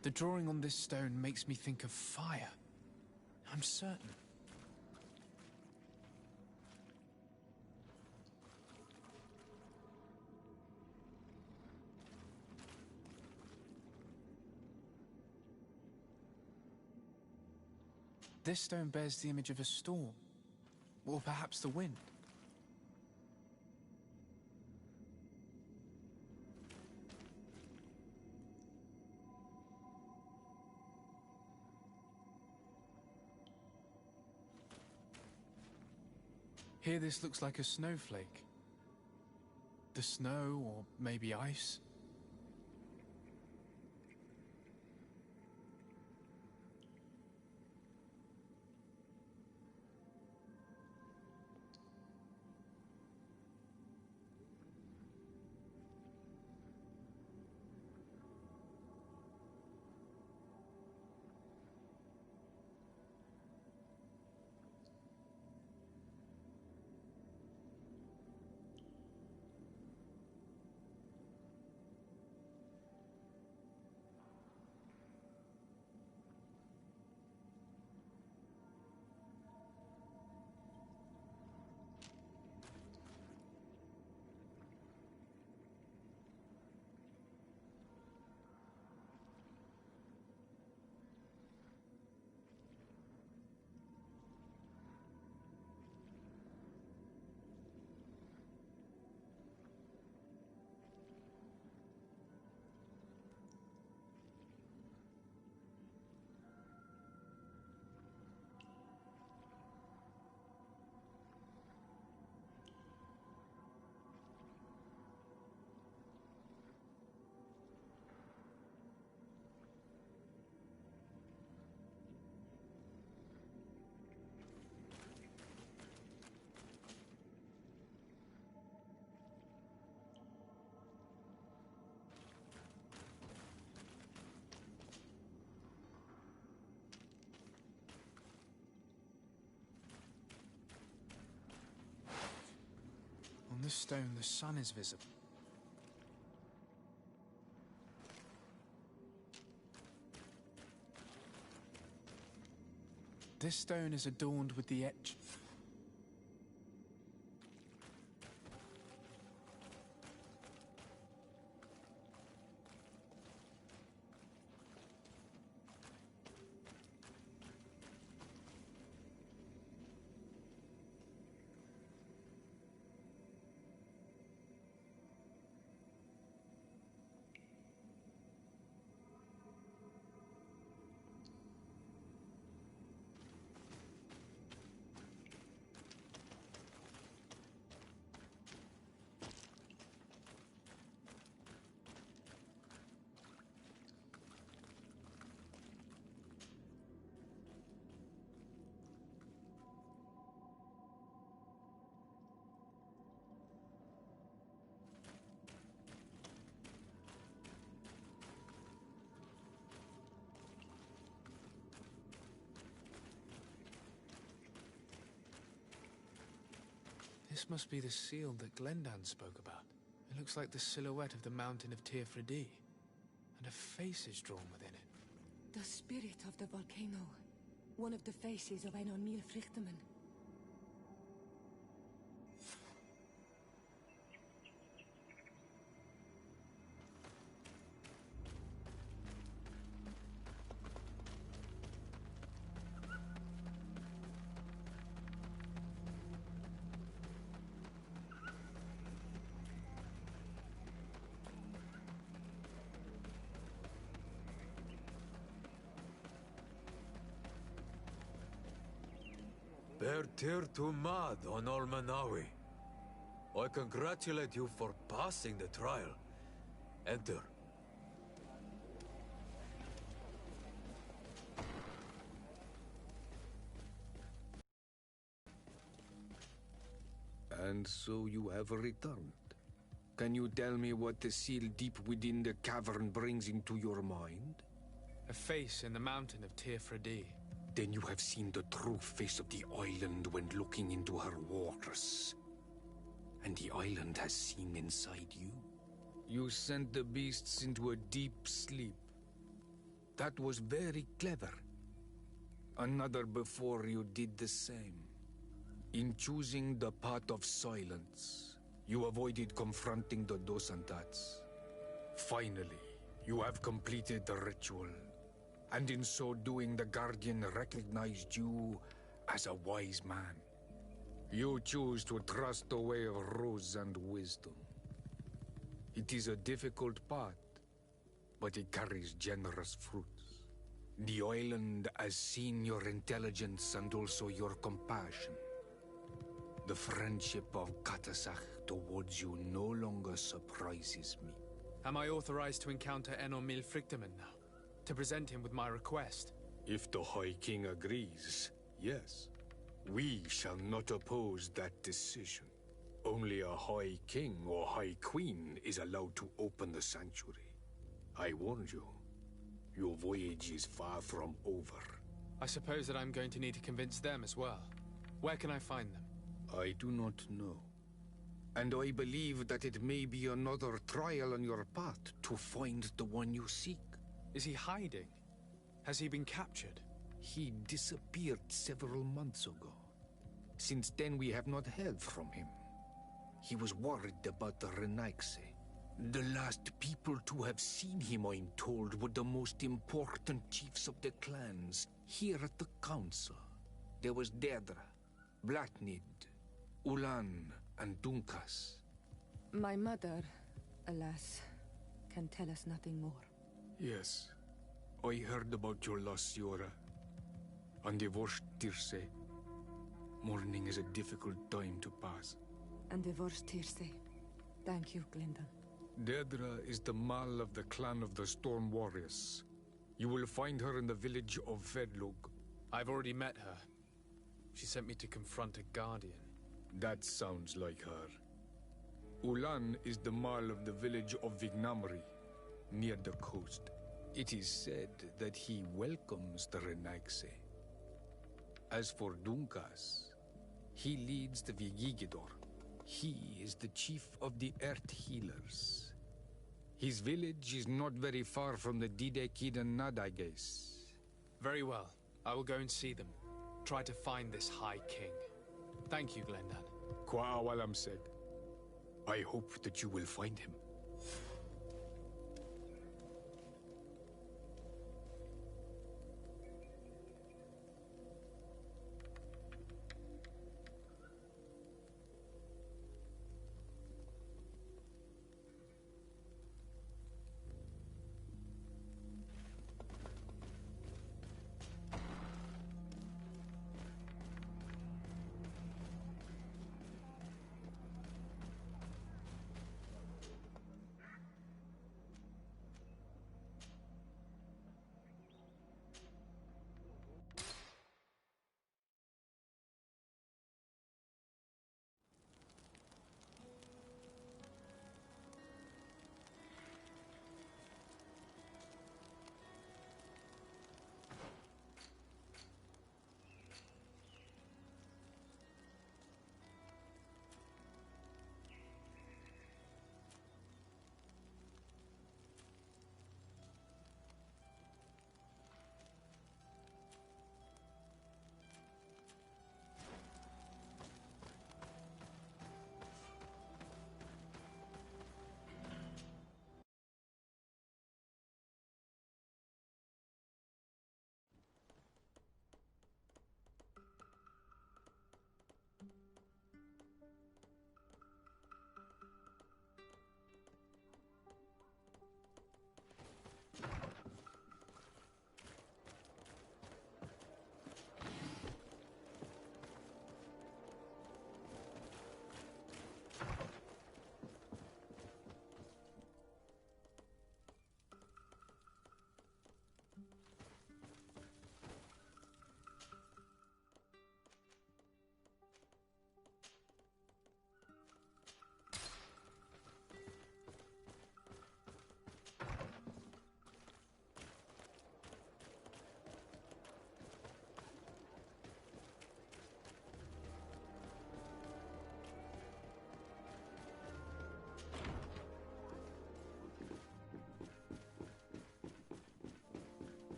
The drawing on this stone makes me think of fire. I'm certain. This stone bears the image of a storm, or perhaps the wind. Here this looks like a snowflake. The snow, or maybe ice. On this stone, the sun is visible. This stone is adorned with the etch. This must be the seal that Glendan spoke about. It looks like the silhouette of the mountain of Tirfredi, and a face is drawn within it. The spirit of the volcano. One of the faces of Einon Mil Frichtemann. Bertir to Mad on Olmanawi. I congratulate you for passing the trial. Enter. And so you have returned. Can you tell me what the seal deep within the cavern brings into your mind? A face in the mountain of Tirfradi. Then you have seen the true face of the island when looking into her waters. And the island has seen inside you. You sent the beasts into a deep sleep. That was very clever. Another before you did the same. In choosing the path of silence, you avoided confronting the Dosantats. Finally, you have completed the ritual. And in so doing, the Guardian recognized you as a wise man. You choose to trust the way of rules and wisdom. It is a difficult path, but it carries generous fruits. The island has seen your intelligence and also your compassion. The friendship of Katasach towards you no longer surprises me. Am I authorized to encounter Enon Milfrictamen now? To present him with my request? If the High King agrees, yes. We shall not oppose that decision. Only a High King or High Queen is allowed to open the sanctuary. I warned you. Your voyage is far from over. I suppose that I'm going to need to convince them as well. Where can I find them? I do not know. And I believe that it may be another trial on your path to find the one you seek. Is he hiding? Has he been captured? He disappeared several months ago. Since then, we have not heard from him. He was worried about the Renaigse. The last people to have seen him, I'm told, were the most important chiefs of the clans here at the council. There was Deirdre, Blatnid, Ulan, and Dunkas. My mother, alas, can tell us nothing more. Yes, I heard about your loss, Yora. And divorced Tirse. Mourning is a difficult time to pass. And divorced Tirse. Thank you, Glindan. Deirdre is the Mal of the clan of the Storm Warriors. You will find her in the village of Vedlug. I've already met her. She sent me to confront a guardian. That sounds like her. Ulan is the Mal of the village of Vignamri, near the coast. It is said that he welcomes the Renaigse. As for Dunkas, he leads the Vigigidor. He is the chief of the Earth Healers. His village is not very far from the Didekid and Nadages. Very well. I will go and see them. Try to find this High King. Thank you, Glendan. Kwa'awalamseg. I hope that you will find him.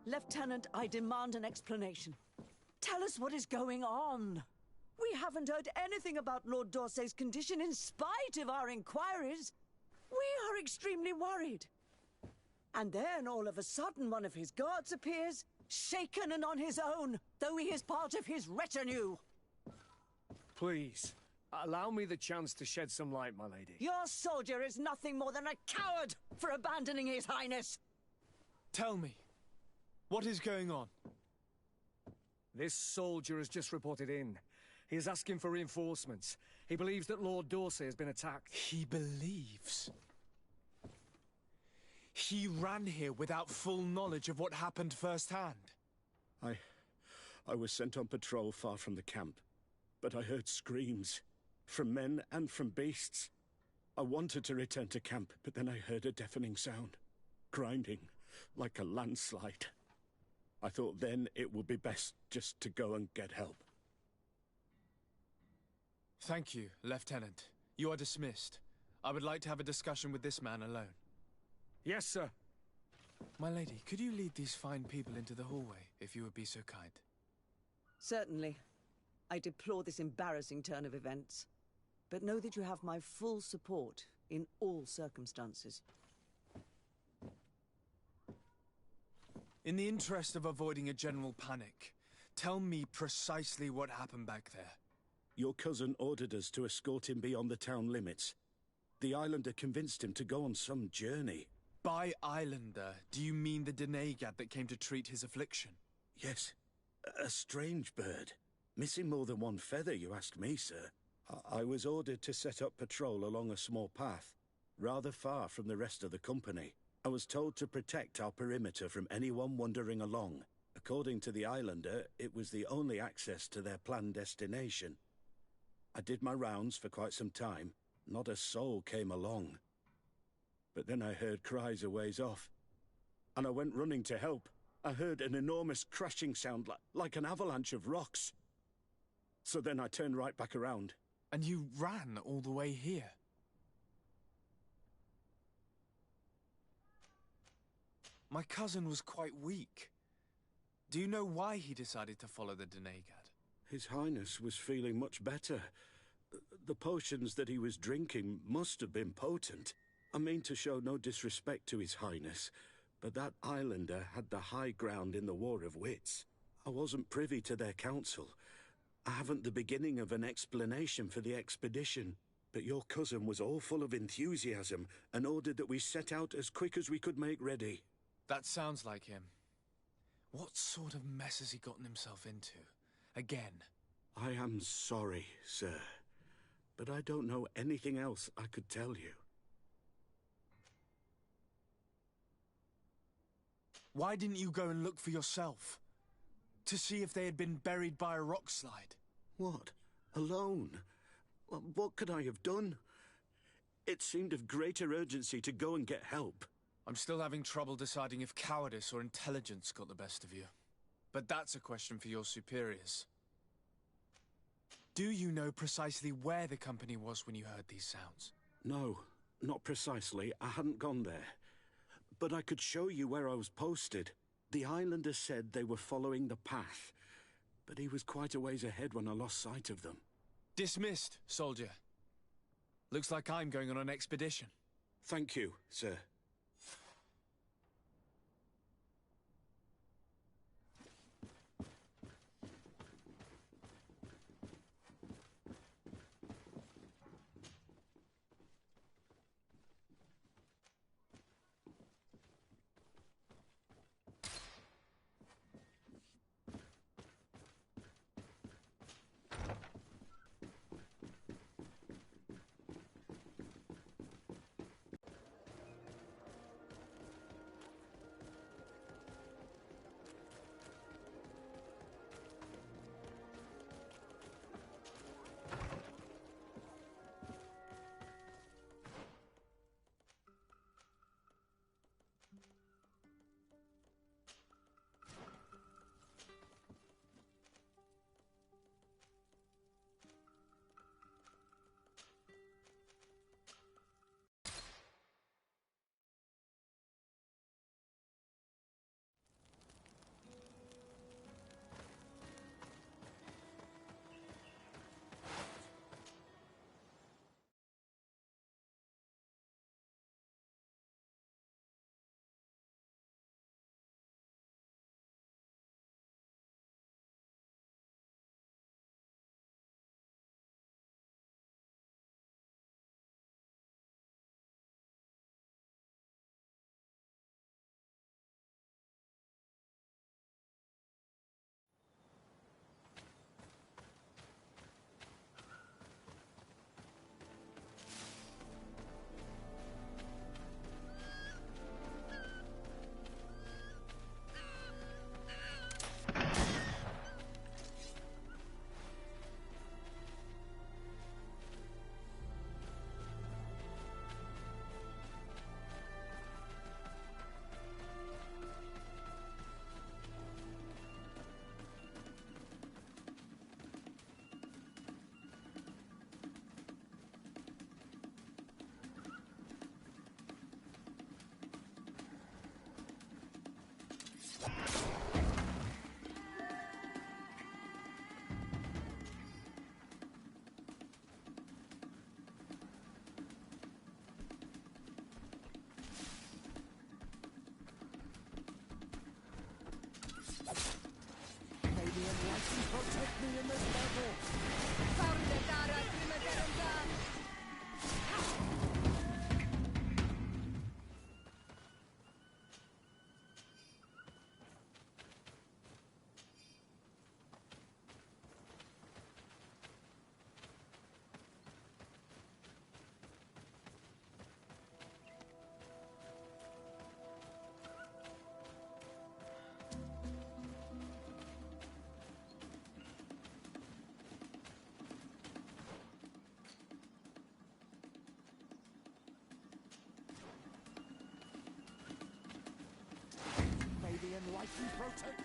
Lieutenant, I demand an explanation. Tell us what is going on. We haven't heard anything about Lord D'Orsay's condition in spite of our inquiries. We are extremely worried. And then, all of a sudden, one of his guards appears, shaken and on his own, though he is part of his retinue. Please, allow me the chance to shed some light, my lady. Your soldier is nothing more than a coward for abandoning his highness. Tell me, what is going on? This soldier has just reported in. He is asking for reinforcements. He believes that Lord D'Orsay has been attacked. He believes? He ran here without full knowledge of what happened firsthand. I was sent on patrol far from the camp, but I heard screams, from men and from beasts. I wanted to return to camp, but then I heard a deafening sound, grinding, like a landslide. I thought then it would be best just to go and get help. Thank you, Lieutenant. You are dismissed. I would like to have a discussion with this man alone. Yes, sir. My lady, could you lead these fine people into the hallway, if you would be so kind? Certainly. I deplore this embarrassing turn of events. But know that you have my full support in all circumstances. In the interest of avoiding a general panic, tell me precisely what happened back there. Your cousin ordered us to escort him beyond the town limits. The Islander convinced him to go on some journey. By Islander, do you mean the Denegad that came to treat his affliction? Yes. A strange bird. Missing more than one feather, you ask me, sir. I was ordered to set up patrol along a small path, rather far from the rest of the company. I was told to protect our perimeter from anyone wandering along. According to the Islander, it was the only access to their planned destination. I did my rounds for quite some time. Not a soul came along. But then I heard cries a ways off, and I went running to help. I heard an enormous crashing sound like an avalanche of rocks. So then I turned right back around. And you ran all the way here? My cousin was quite weak. Do you know why he decided to follow the Denegad? His Highness was feeling much better. The potions that he was drinking must have been potent. I mean to show no disrespect to His Highness, but that Islander had the high ground in the War of Wits. I wasn't privy to their counsel. I haven't the beginning of an explanation for the expedition, but your cousin was all full of enthusiasm and ordered that we set out as quick as we could make ready. That sounds like him. What sort of mess has he gotten himself into? Again? I am sorry, sir, but I don't know anything else I could tell you. Why didn't you go and look for yourself? To see if they had been buried by a rock slide? What? Alone? What could I have done? It seemed of greater urgency to go and get help. I'm still having trouble deciding if cowardice or intelligence got the best of you. But that's a question for your superiors. Do you know precisely where the company was when you heard these sounds? No, not precisely. I hadn't gone there. But I could show you where I was posted. The Islander said they were following the path, but he was quite a ways ahead when I lost sight of them. Dismissed, soldier. Looks like I'm going on an expedition. Thank you, sir. enlighten, protect me in this battle. May the enlightened protect.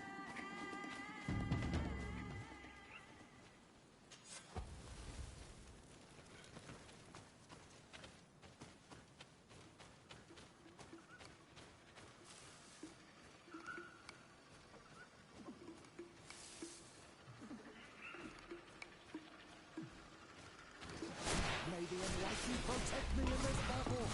May the enlightened protect me in this battle.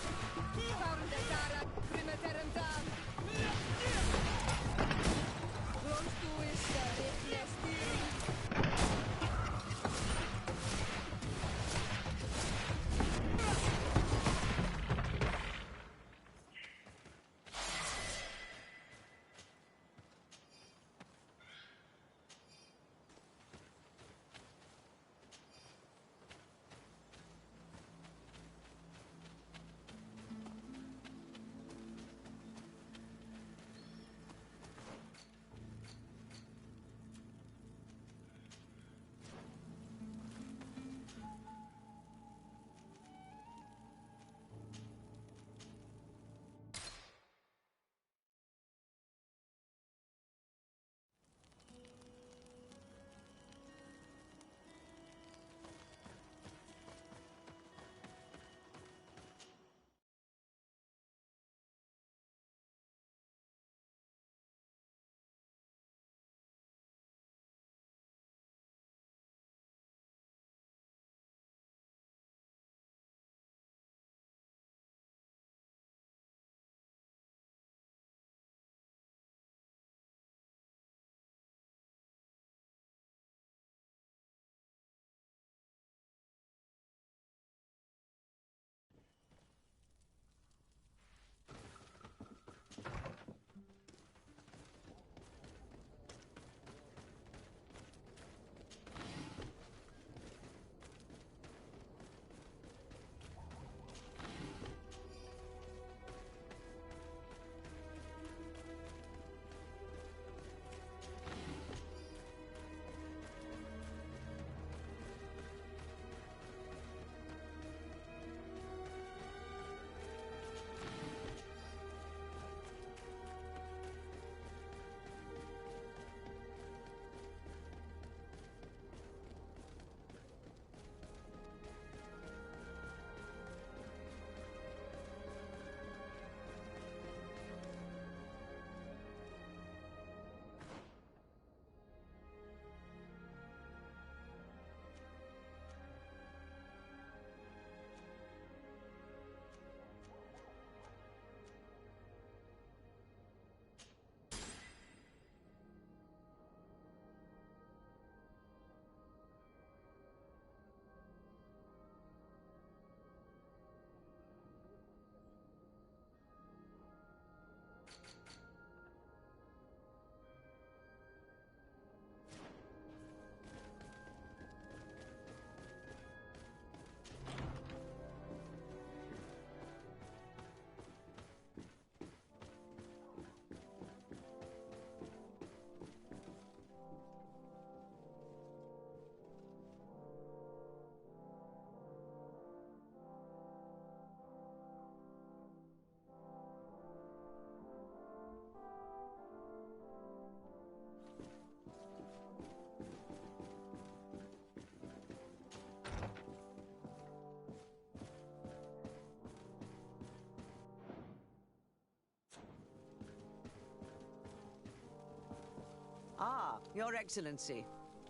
Ah, Your Excellency.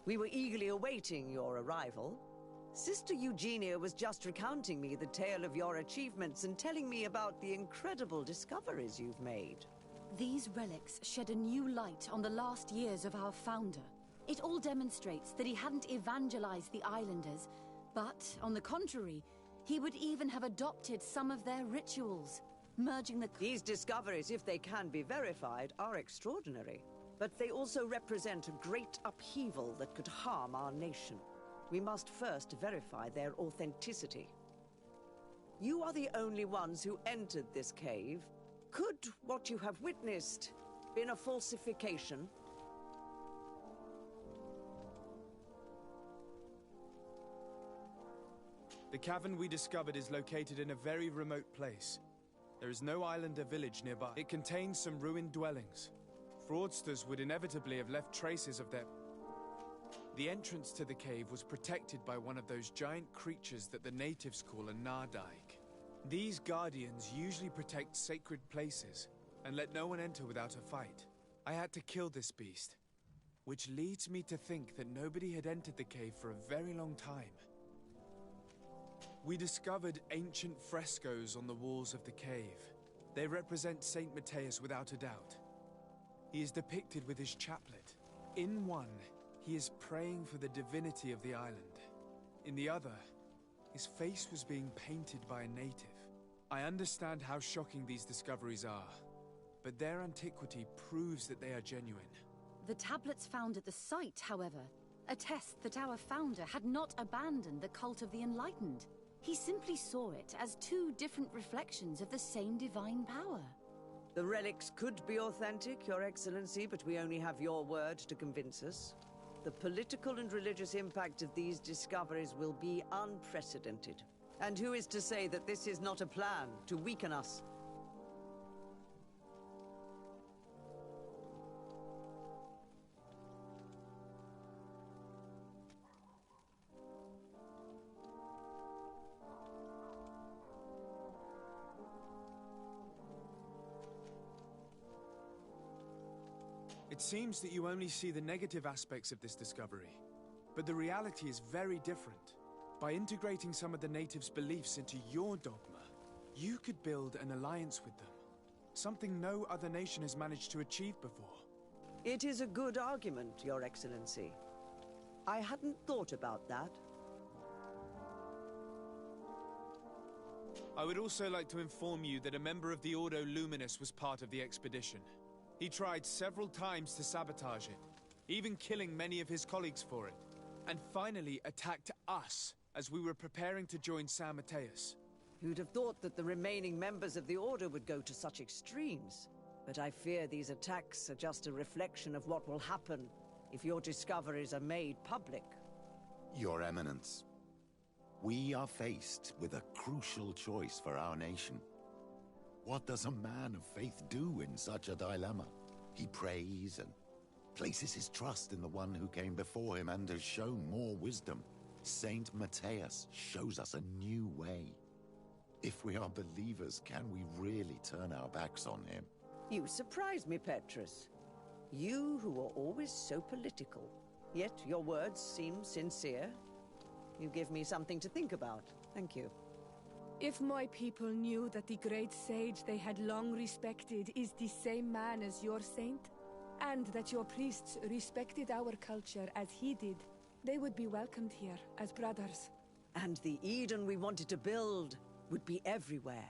We were eagerly awaiting your arrival. Sister Eugenia was just recounting me the tale of your achievements and telling me about the incredible discoveries you've made. These relics shed a new light on the last years of our founder. It all demonstrates that he hadn't evangelized the islanders, but, on the contrary, he would even have adopted some of their rituals, merging the... These discoveries, if they can be verified, are extraordinary. But they also represent a great upheaval that could harm our nation. We must first verify their authenticity. You are the only ones who entered this cave. Could what you have witnessed been a falsification? The cavern we discovered is located in a very remote place. There is no island or village nearby. It contains some ruined dwellings. Fraudsters would inevitably have left traces of their... The entrance to the cave was protected by one of those giant creatures that the natives call a Nardaig. These guardians usually protect sacred places and let no one enter without a fight. I had to kill this beast, which leads me to think that nobody had entered the cave for a very long time. We discovered ancient frescoes on the walls of the cave. They represent Saint Matthias without a doubt. He is depicted with his chaplet. In one, he is praying for the divinity of the island. In the other, his face was being painted by a native. I understand how shocking these discoveries are, but their antiquity proves that they are genuine. The tablets found at the site, however, attest that our founder had not abandoned the cult of the Enlightened. He simply saw it as two different reflections of the same divine power. The relics could be authentic, Your Excellency, but we only have your word to convince us. The political and religious impact of these discoveries will be unprecedented. And who is to say that this is not a plan to weaken us? It seems that you only see the negative aspects of this discovery, but the reality is very different. By integrating some of the natives' beliefs into your dogma, you could build an alliance with them. Something no other nation has managed to achieve before. It is a good argument, Your Excellency. I hadn't thought about that. I would also like to inform you that a member of the Ordo Luminous was part of the expedition. He tried several times to sabotage it, even killing many of his colleagues for it, and finally attacked us as we were preparing to join San Matthias. Who'd have thought that the remaining members of the Order would go to such extremes? But I fear these attacks are just a reflection of what will happen if your discoveries are made public. Your Eminence, we are faced with a crucial choice for our nation. What does a man of faith do in such a dilemma? He prays and places his trust in the one who came before him and has shown more wisdom. Saint Matthias shows us a new way. If we are believers, can we really turn our backs on him? You surprise me, Petrus. You who are always so political. Yet your words seem sincere. You give me something to think about. Thank you. If my people knew that the great sage they had long respected is the same man as your saint, and that your priests respected our culture as he did, they would be welcomed here as brothers. And the Eden we wanted to build would be everywhere.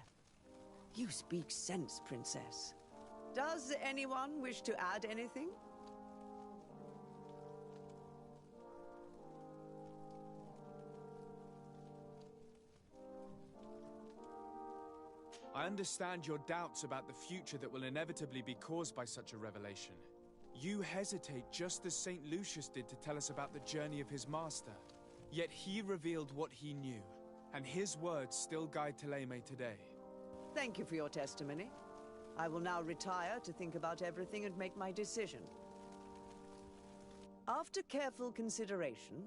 You speak sense, Princess. Does anyone wish to add anything? I understand your doubts about the future that will inevitably be caused by such a revelation. You hesitate just as St. Lucius did to tell us about the journey of his master. Yet he revealed what he knew, and his words still guide Thélème today. Thank you for your testimony. I will now retire to think about everything and make my decision. After careful consideration,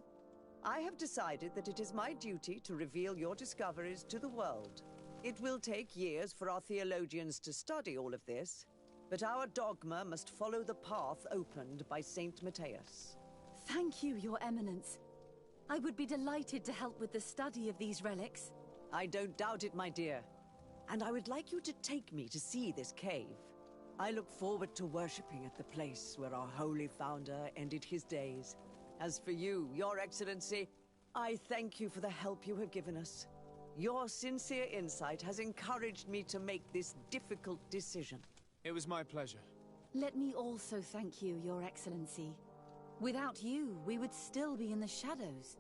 I have decided that it is my duty to reveal your discoveries to the world. It will take years for our theologians to study all of this, but our dogma must follow the path opened by Saint Matthias. Thank you, Your Eminence. I would be delighted to help with the study of these relics. I don't doubt it, my dear. And I would like you to take me to see this cave. I look forward to worshipping at the place where our holy founder ended his days. As for you, Your Excellency, I thank you for the help you have given us. Your sincere insight has encouraged me to make this difficult decision. It was my pleasure. Let me also thank you, Your Excellency. Without you, we would still be in the shadows.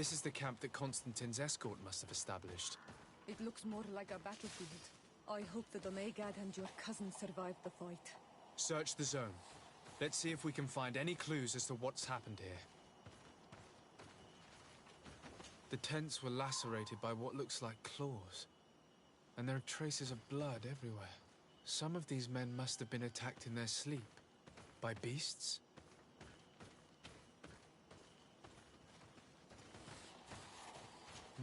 This is the camp that Constantine's escort must have established. It looks more like a battlefield. I hope that the Maegad and your cousin survived the fight. Search the zone. Let's see if we can find any clues as to what's happened here. The tents were lacerated by what looks like claws. And there are traces of blood everywhere. Some of these men must have been attacked in their sleep. By beasts?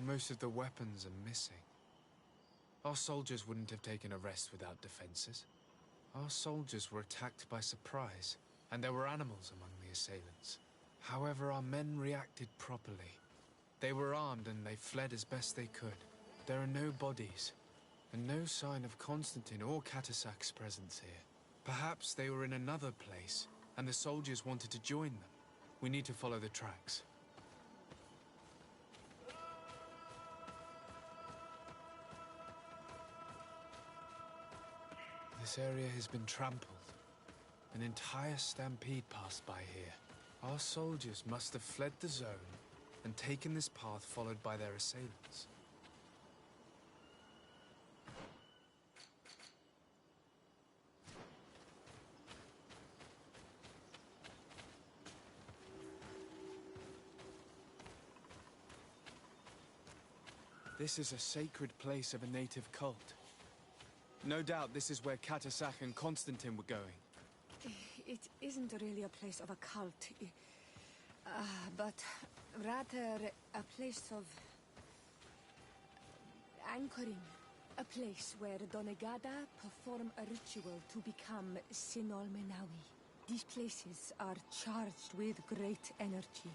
Most of the weapons are missing. Our soldiers wouldn't have taken a rest without defenses. Our soldiers were attacked by surprise, and there were animals among the assailants. However, our men reacted properly. They were armed and they fled as best they could. There are no bodies, and no sign of Constantine or Katasak's presence here. Perhaps they were in another place, and the soldiers wanted to join them. We need to follow the tracks. This area has been trampled. An entire stampede passed by here. Our soldiers must have fled the zone and taken this path followed by their assailants. This is a sacred place of a native cult. No doubt this is where Katasak and Constantine were going. It isn't really a place of a cult, but rather a place of anchoring. A place where Donegada perform a ritual to become Sinol Menawi. These places are charged with great energy.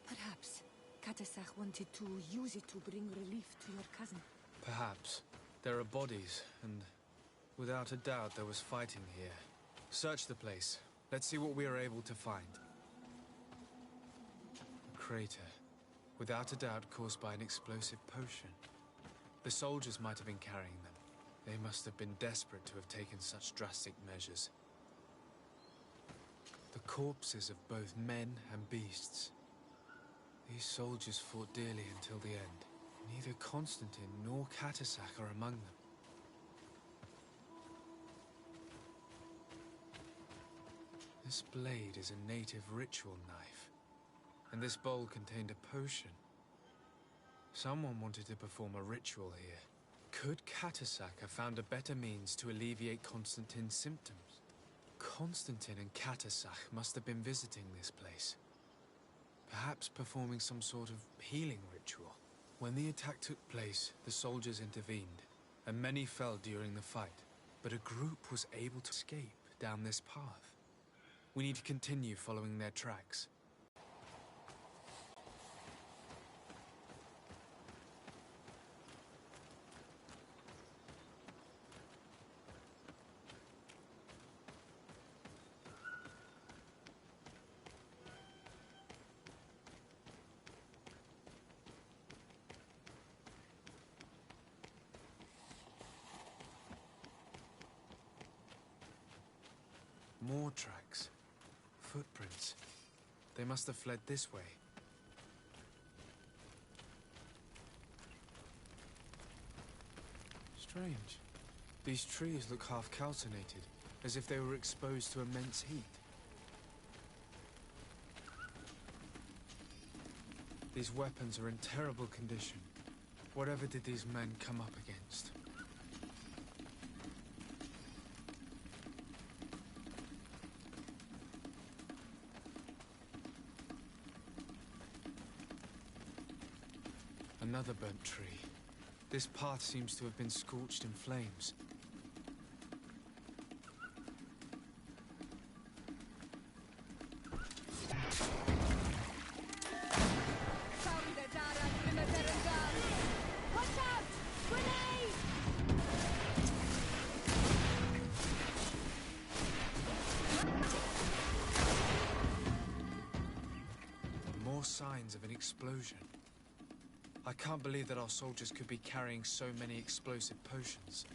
Perhaps Katasak wanted to use it to bring relief to your cousin. Perhaps. There are bodies, and without a doubt there was fighting here. Search the place. Let's see what we are able to find. A crater. Without a doubt caused by an explosive potion. The soldiers might have been carrying them. They must have been desperate to have taken such drastic measures. The corpses of both men and beasts. These soldiers fought dearly until the end. Neither Constantine nor Katasak are among them. This blade is a native ritual knife, and this bowl contained a potion. Someone wanted to perform a ritual here. Could Katasak have found a better means to alleviate Constantine's symptoms? Constantine and Katasak must have been visiting this place. Perhaps performing some sort of healing ritual. When the attack took place, the soldiers intervened, and many fell during the fight. But a group was able to escape down this path. We need to continue following their tracks. More tracks. Footprints. They must have fled this way. Strange. These trees look half calcinated, as if they were exposed to immense heat. These weapons are in terrible condition. Whatever did these men come up against? Another burnt tree. This path seems to have been scorched in flames. Watch out! Grenade! More signs of an explosion. I can't believe that our soldiers could be carrying so many explosive potions.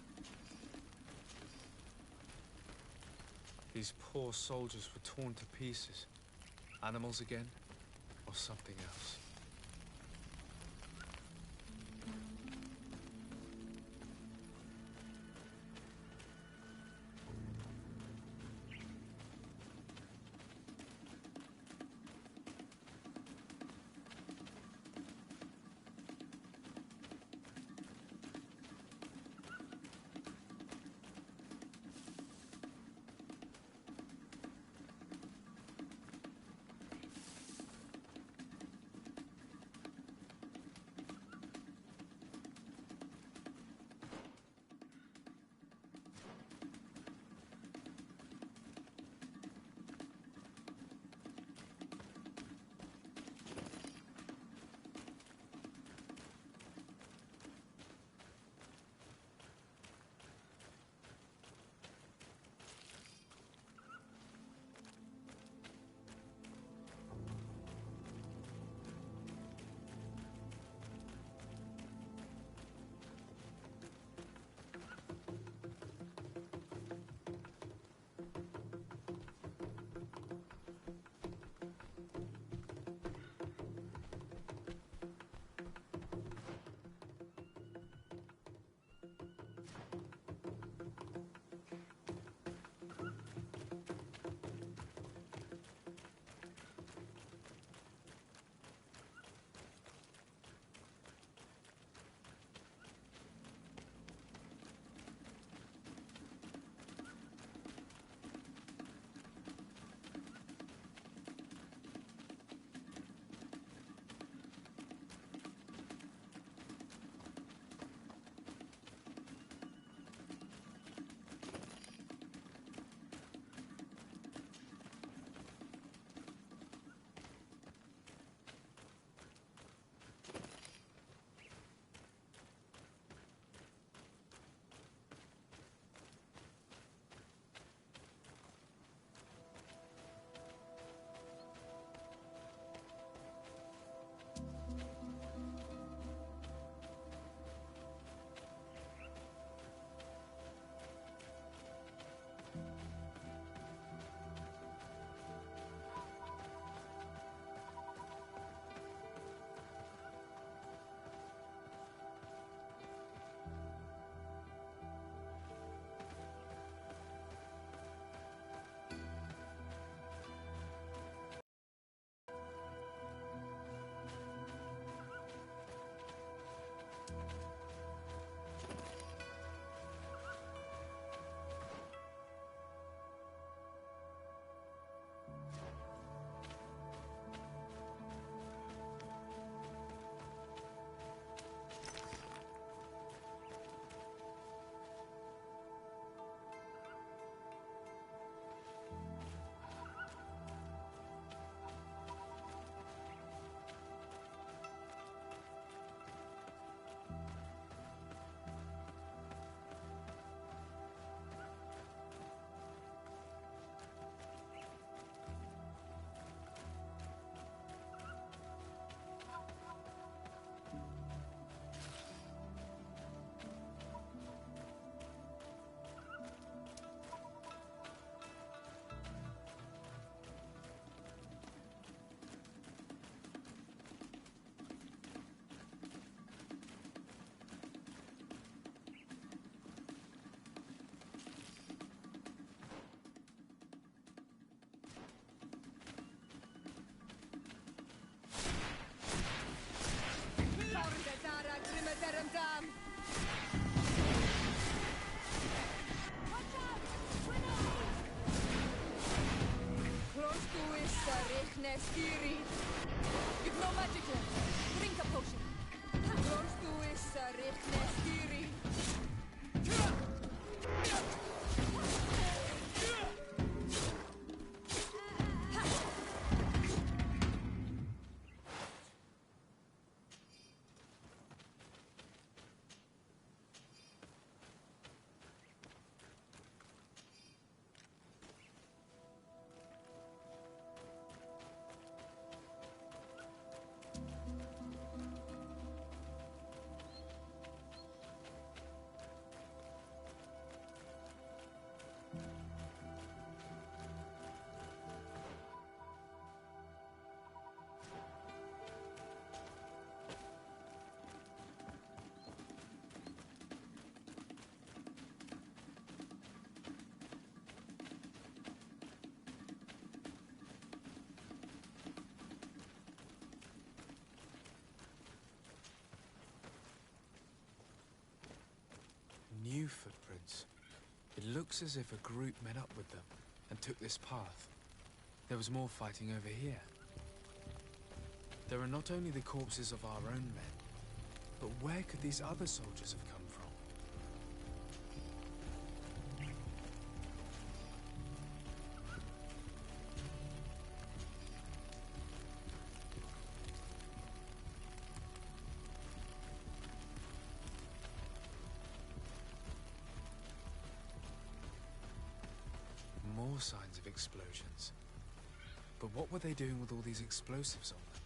These poor soldiers were torn to pieces. Animals again, or something else. Rechne Stiri. You've no magic left. Drink a potion. Bored2 Rechne Stiri. New footprints. It looks as if a group met up with them and took this path. There was more fighting over here. There are not only the corpses of our own men, but where could these other soldiers have come from? More signs of explosions. But what were they doing with all these explosives on them?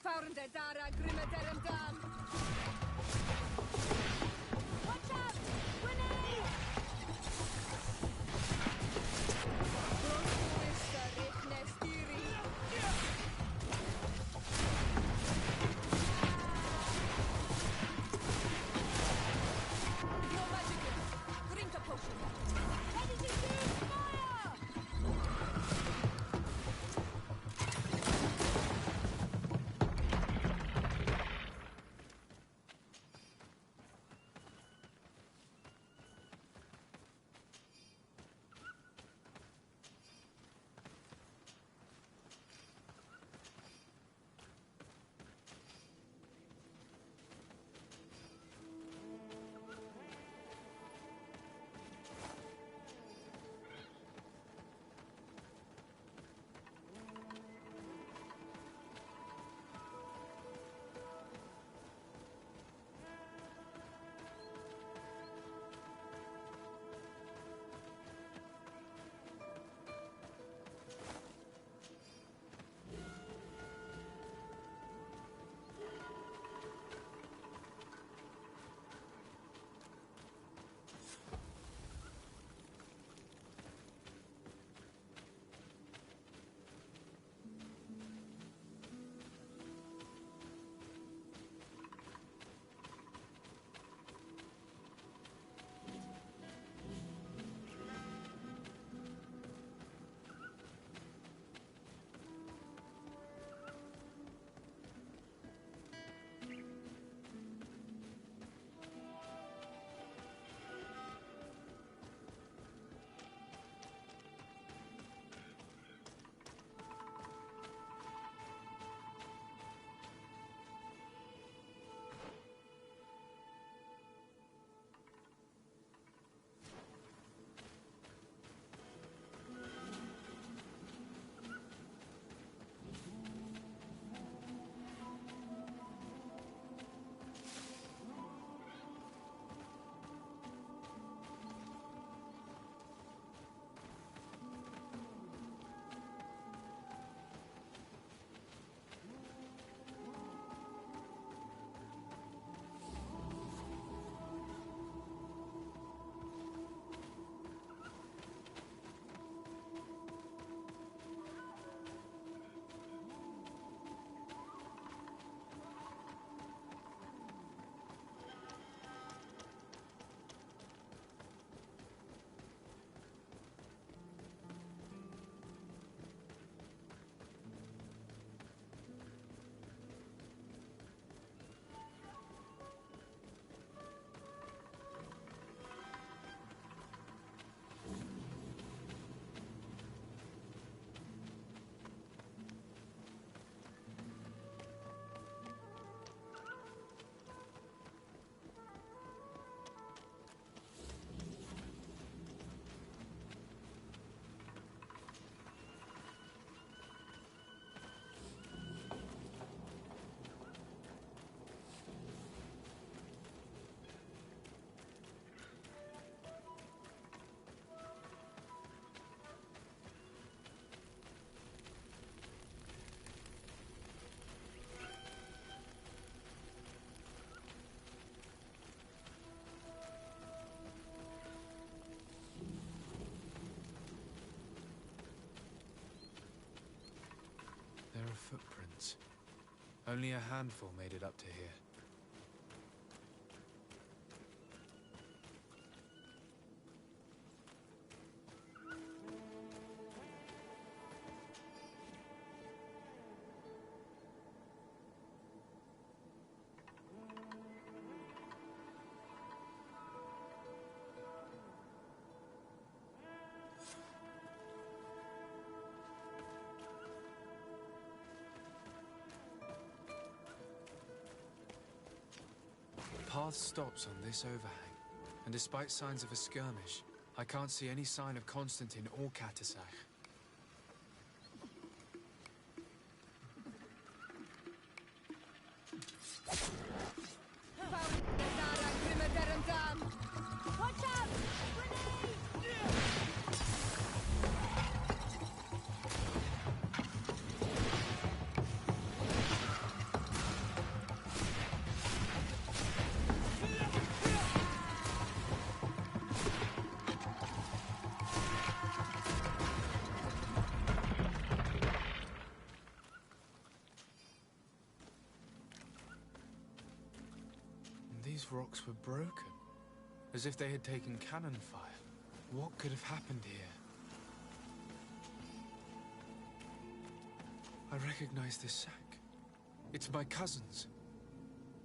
Found Dara Grimeterem Dam. Watch out! Grenade! Bored2 Rechne Stiri. No magic left. Drink a potion. Ready to shoot! Fire! footprints. Only a handful made it up to here. The path stops on this overhang, and despite signs of a skirmish, I can't see any sign of Constantine or Katasach. Watch out! These rocks were broken, as if they had taken cannon fire. What could have happened here? I recognize this sack. It's my cousin's.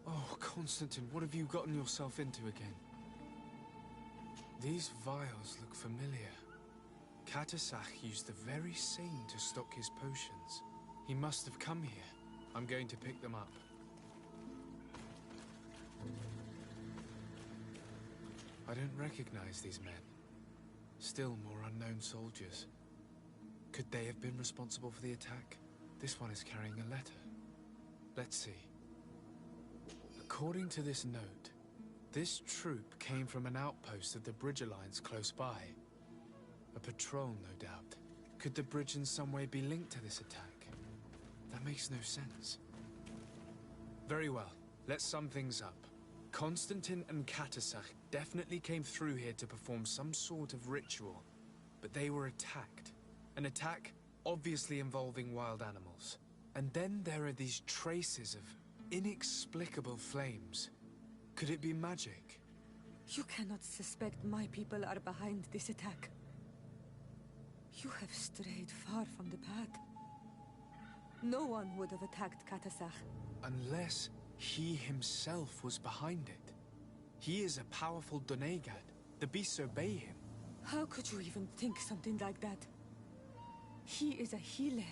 Oh, Constantine, what have you gotten yourself into again? These vials look familiar. Katasach used the very same to stock his potions. He must have come here. I'm going to pick them up. I don't recognize these men. Still more unknown soldiers. Could they have been responsible for the attack? This one is carrying a letter. Let's see. According to this note, this troop came from an outpost of the Bridger lines close by. A patrol, no doubt. Could the bridge in some way be linked to this attack? That makes no sense. Very well. Let's sum things up. Constantine and Katasach definitely came through here to perform some sort of ritual, but they were attacked. An attack obviously involving wild animals. And then there are these traces of inexplicable flames. Could it be magic? You cannot suspect my people are behind this attack. You have strayed far from the path. No one would have attacked Katasach. Unless he himself was behind it. He is a powerful Donegad. The beasts obey him. How could you even think something like that? He is a healer.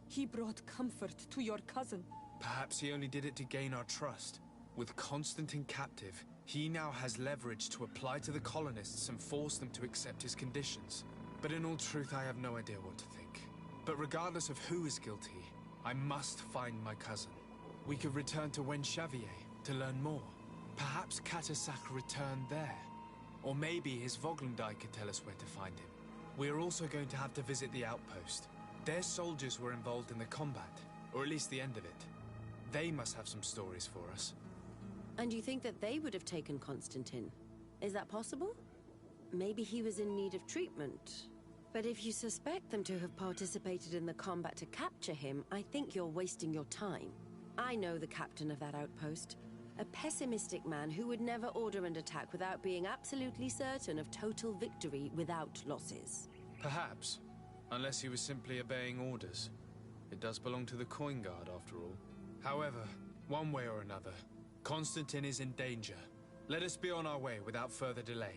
He brought comfort to your cousin. Perhaps he only did it to gain our trust. With Constantine captive, he now has leverage to apply to the colonists and force them to accept his conditions. But in all truth, I have no idea what to think. But regardless of who is guilty, I must find my cousin. We could return to Wen Xavier to learn more. Perhaps Katasach returned there. Or maybe his Voglundai could tell us where to find him. We are also going to have to visit the outpost. Their soldiers were involved in the combat, or at least the end of it. They must have some stories for us. And you think that they would have taken Constantine? Is that possible? Maybe he was in need of treatment. But if you suspect them to have participated in the combat to capture him, I think you're wasting your time. I know the captain of that outpost. A pessimistic man who would never order an attack without being absolutely certain of total victory without losses. Perhaps. Unless he was simply obeying orders. It does belong to the Coin Guard, after all. However, one way or another, Constantine is in danger. Let us be on our way without further delay.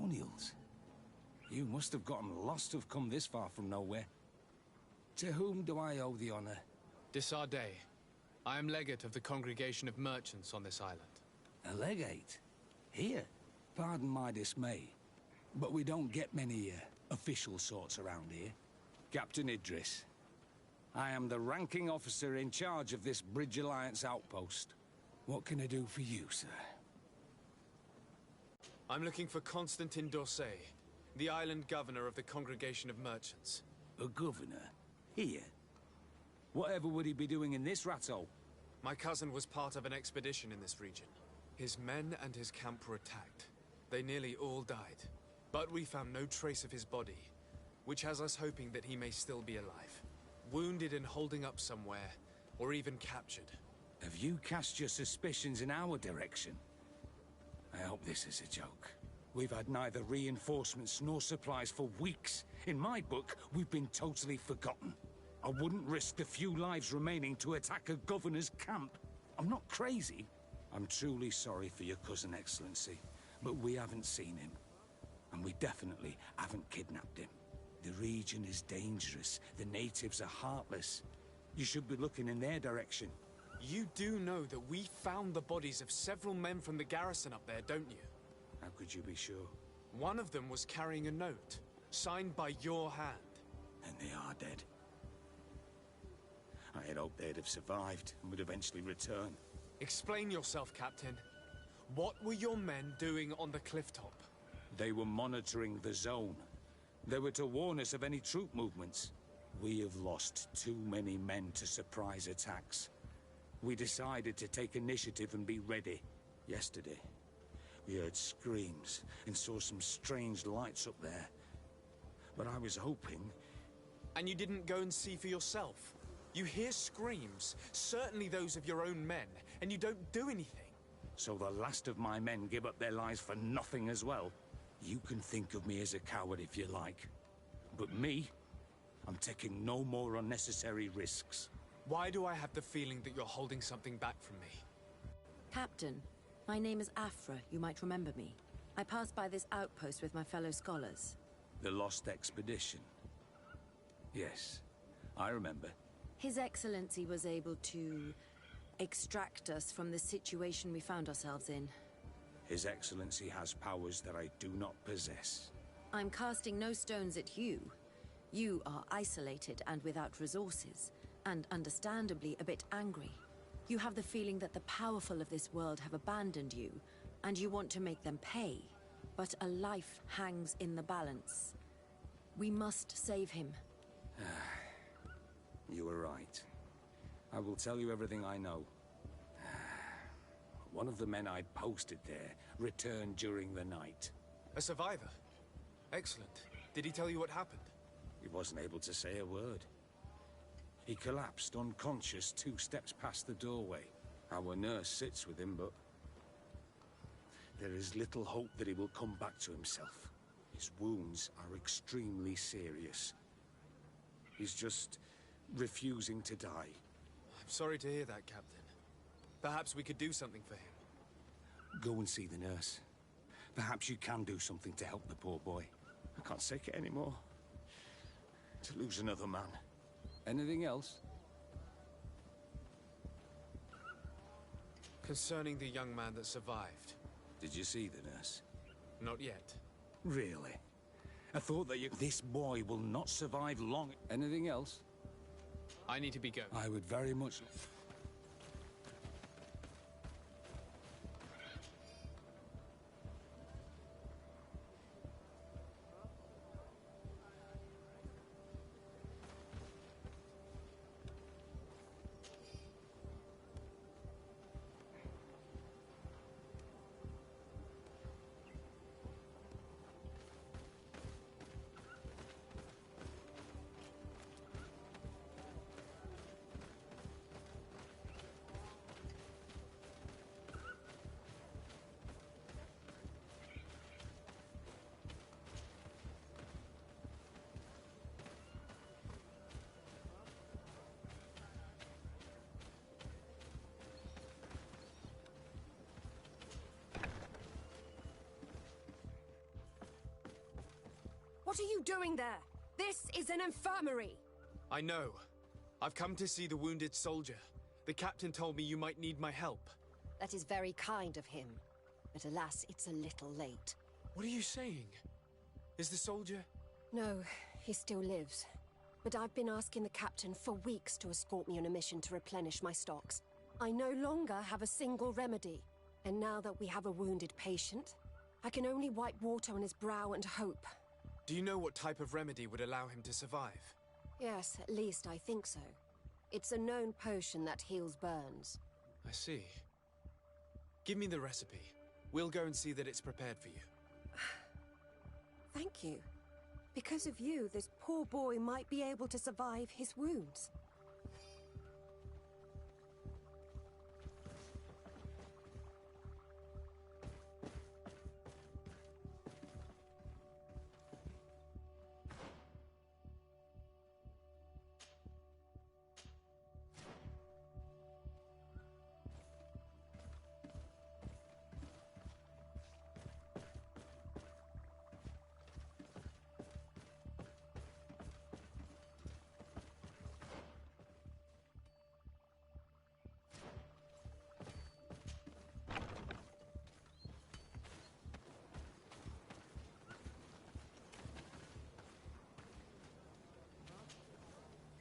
Testimonials? You must have gotten lost to have come this far from nowhere. To whom do I owe the honor? Desardet. I am legate of the Congregation of Merchants on this island. A legate? Here? Pardon my dismay, but we don't get many official sorts around here. Captain Idris. I am the ranking officer in charge of this Bridge Alliance outpost. What can I do for you, sir? I'm looking for Constantin d'Orsay, the island governor of the Congregation of Merchants. A governor? Here? Whatever would he be doing in this rattle? My cousin was part of an expedition in this region. His men and his camp were attacked. They nearly all died. But we found no trace of his body, which has us hoping that he may still be alive. Wounded and holding up somewhere, or even captured. Have you cast your suspicions in our direction? I hope this is a joke. We've had neither reinforcements nor supplies for weeks. In my book, we've been totally forgotten. I wouldn't risk the few lives remaining to attack a governor's camp. I'm not crazy. I'm truly sorry for your cousin, Excellency, but we haven't seen him. And we definitely haven't kidnapped him. The region is dangerous. The natives are heartless. You should be looking in their direction. You do know that we found the bodies of several men from the garrison up there, don't you? How could you be sure? One of them was carrying a note, signed by your hand. And they are dead. I had hoped they'd have survived and would eventually return. Explain yourself, Captain. What were your men doing on the clifftop? They were monitoring the zone. They were to warn us of any troop movements. We have lost too many men to surprise attacks. We decided to take initiative and be ready. Yesterday, we heard screams and saw some strange lights up there. But I was hoping... And you didn't go and see for yourself? You hear screams, certainly those of your own men, and you don't do anything. So the last of my men give up their lives for nothing as well? You can think of me as a coward if you like. But me, I'm taking no more unnecessary risks. Why do I have the feeling that you're holding something back from me? Captain, my name is Afra. You might remember me. I passed by this outpost with my fellow scholars. The Lost Expedition. Yes, I remember. His Excellency was able to extract us from the situation we found ourselves in. His Excellency has powers that I do not possess. I'm casting no stones at you. You are isolated and without resources, and understandably a bit angry. You have the feeling that the powerful of this world have abandoned you, and you want to make them pay. But a life hangs in the balance. We must save him. You were right. I will tell you everything I know. One of the men I'd posted there returned during the night. A survivor? Excellent. Did he tell you what happened? He wasn't able to say a word. He collapsed unconscious 2 steps past the doorway. Our nurse sits with him, but there is little hope that he will come back to himself. His wounds are extremely serious. He's just refusing to die. I'm sorry to hear that, Captain. Perhaps we could do something for him. Go and see the nurse. Perhaps you can do something to help the poor boy. I can't take it anymore. To lose another man. Anything else? Concerning the young man that survived. Did you see the nurse? Not yet. Really? I thought that this boy will not survive long. Anything else? I need to be going. I would very much... What are you doing there? This is an infirmary! I know. I've come to see the wounded soldier. The captain told me you might need my help. That is very kind of him. But alas, it's a little late. What are you saying? Is the soldier... No, he still lives. But I've been asking the captain for weeks to escort me on a mission to replenish my stocks. I no longer have a single remedy. And now that we have a wounded patient, I can only wipe water on his brow and hope. Do you know what type of remedy would allow him to survive? Yes, at least I think so. It's a known potion that heals burns. I see. Give me the recipe. We'll go and see that it's prepared for you. Thank you. Because of you, this poor boy might be able to survive his wounds.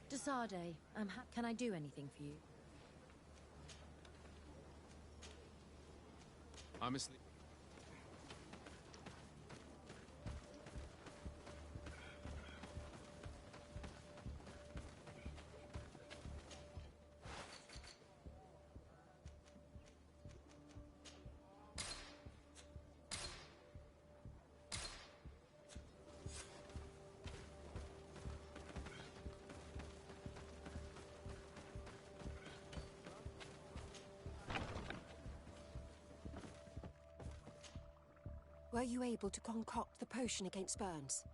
Desade, can I do anything for you? I'm asleep. Were you able to concoct the potion against burns?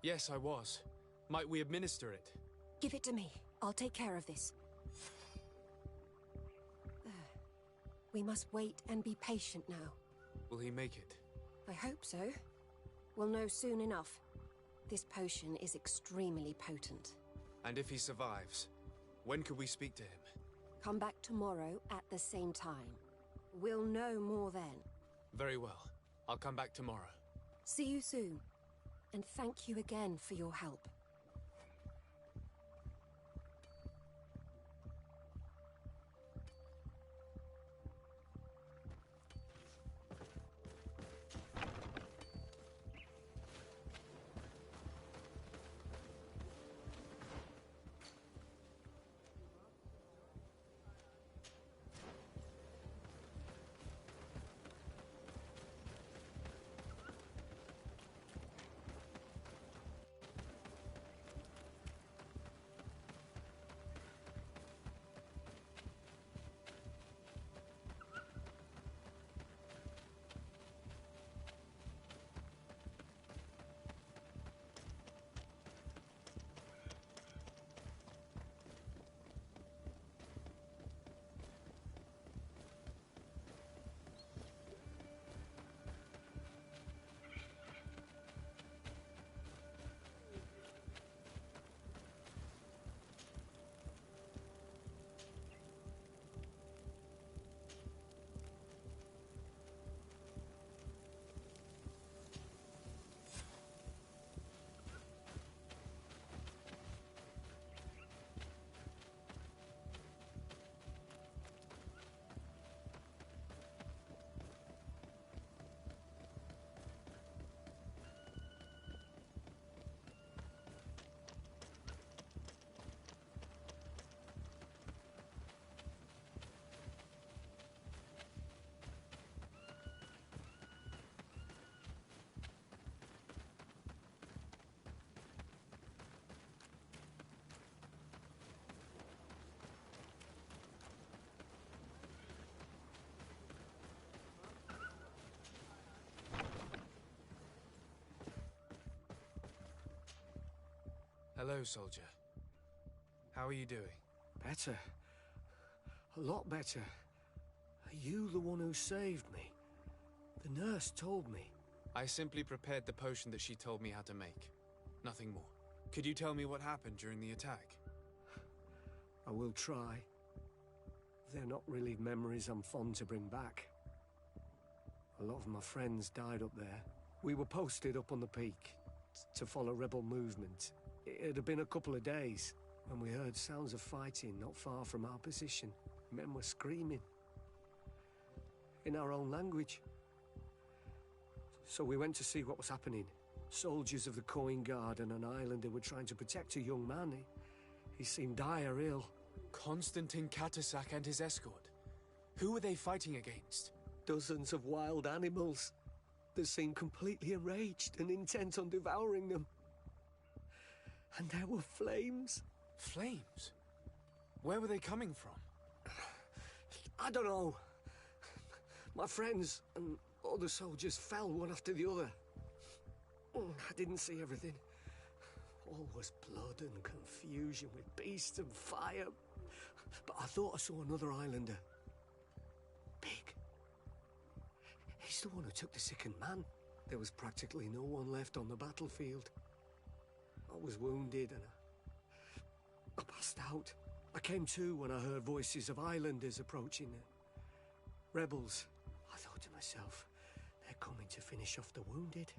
Yes, I was. Might we administer it? Give it to me. I'll take care of this. We must wait and be patient now. Will he make it? I hope so. We'll know soon enough. This potion is extremely potent. And if he survives, when could we speak to him? Come back tomorrow at the same time. We'll know more then. Very well. I'll come back tomorrow. See you soon. And thank you again for your help. Hello, soldier. How are you doing? Better. A lot better. Are you the one who saved me? The nurse told me. I simply prepared the potion that she told me how to make. Nothing more. Could you tell me what happened during the attack? I will try. They're not really memories I'm fond to bring back. A lot of my friends died up there. We were posted up on the peak to follow rebel movement. It had been a couple of days when we heard sounds of fighting not far from our position. Men were screaming in our own language. So we went to see what was happening. Soldiers of the Coin Guard and an islander were trying to protect a young man. He seemed dire ill. Constantine Katasak and his escort. Who were they fighting against? Dozens of wild animals. They seemed completely enraged and intent on devouring them. And there were flames. Flames? Where were they coming from? I don't know. My friends and other soldiers fell one after the other. I didn't see everything. All was blood and confusion with beasts and fire. But I thought I saw another islander. Big. He's the one who took the sickened man. There was practically no one left on the battlefield. I was wounded and I passed out. I came to when I heard voices of islanders approaching. Rebels. I thought to myself, they're coming to finish off the wounded.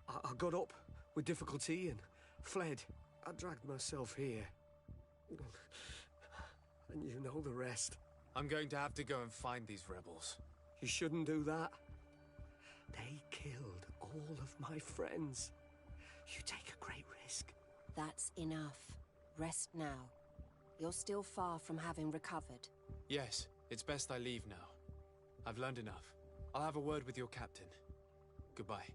I got up with difficulty and fled. I dragged myself here. And you know the rest. I'm going to have to go and find these rebels. You shouldn't do that. They killed all of my friends. You take a great risk. That's enough. Rest now. You're still far from having recovered. Yes, it's best I leave now. I've learned enough. I'll have a word with your captain. Goodbye.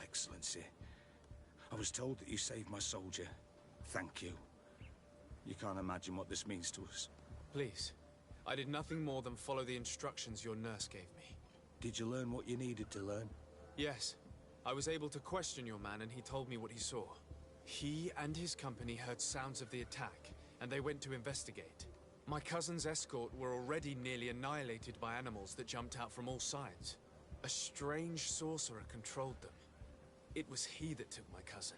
Excellency, I was told that you saved my soldier. Thank you. You can't imagine what this means to us. Please. I did nothing more than follow the instructions your nurse gave me. Did you learn what you needed to learn? Yes. I was able to question your man and he told me what he saw. He and his company heard sounds of the attack, and they went to investigate. My cousin's escort were already nearly annihilated by animals that jumped out from all sides. A strange sorcerer controlled them. It was he that took my cousin.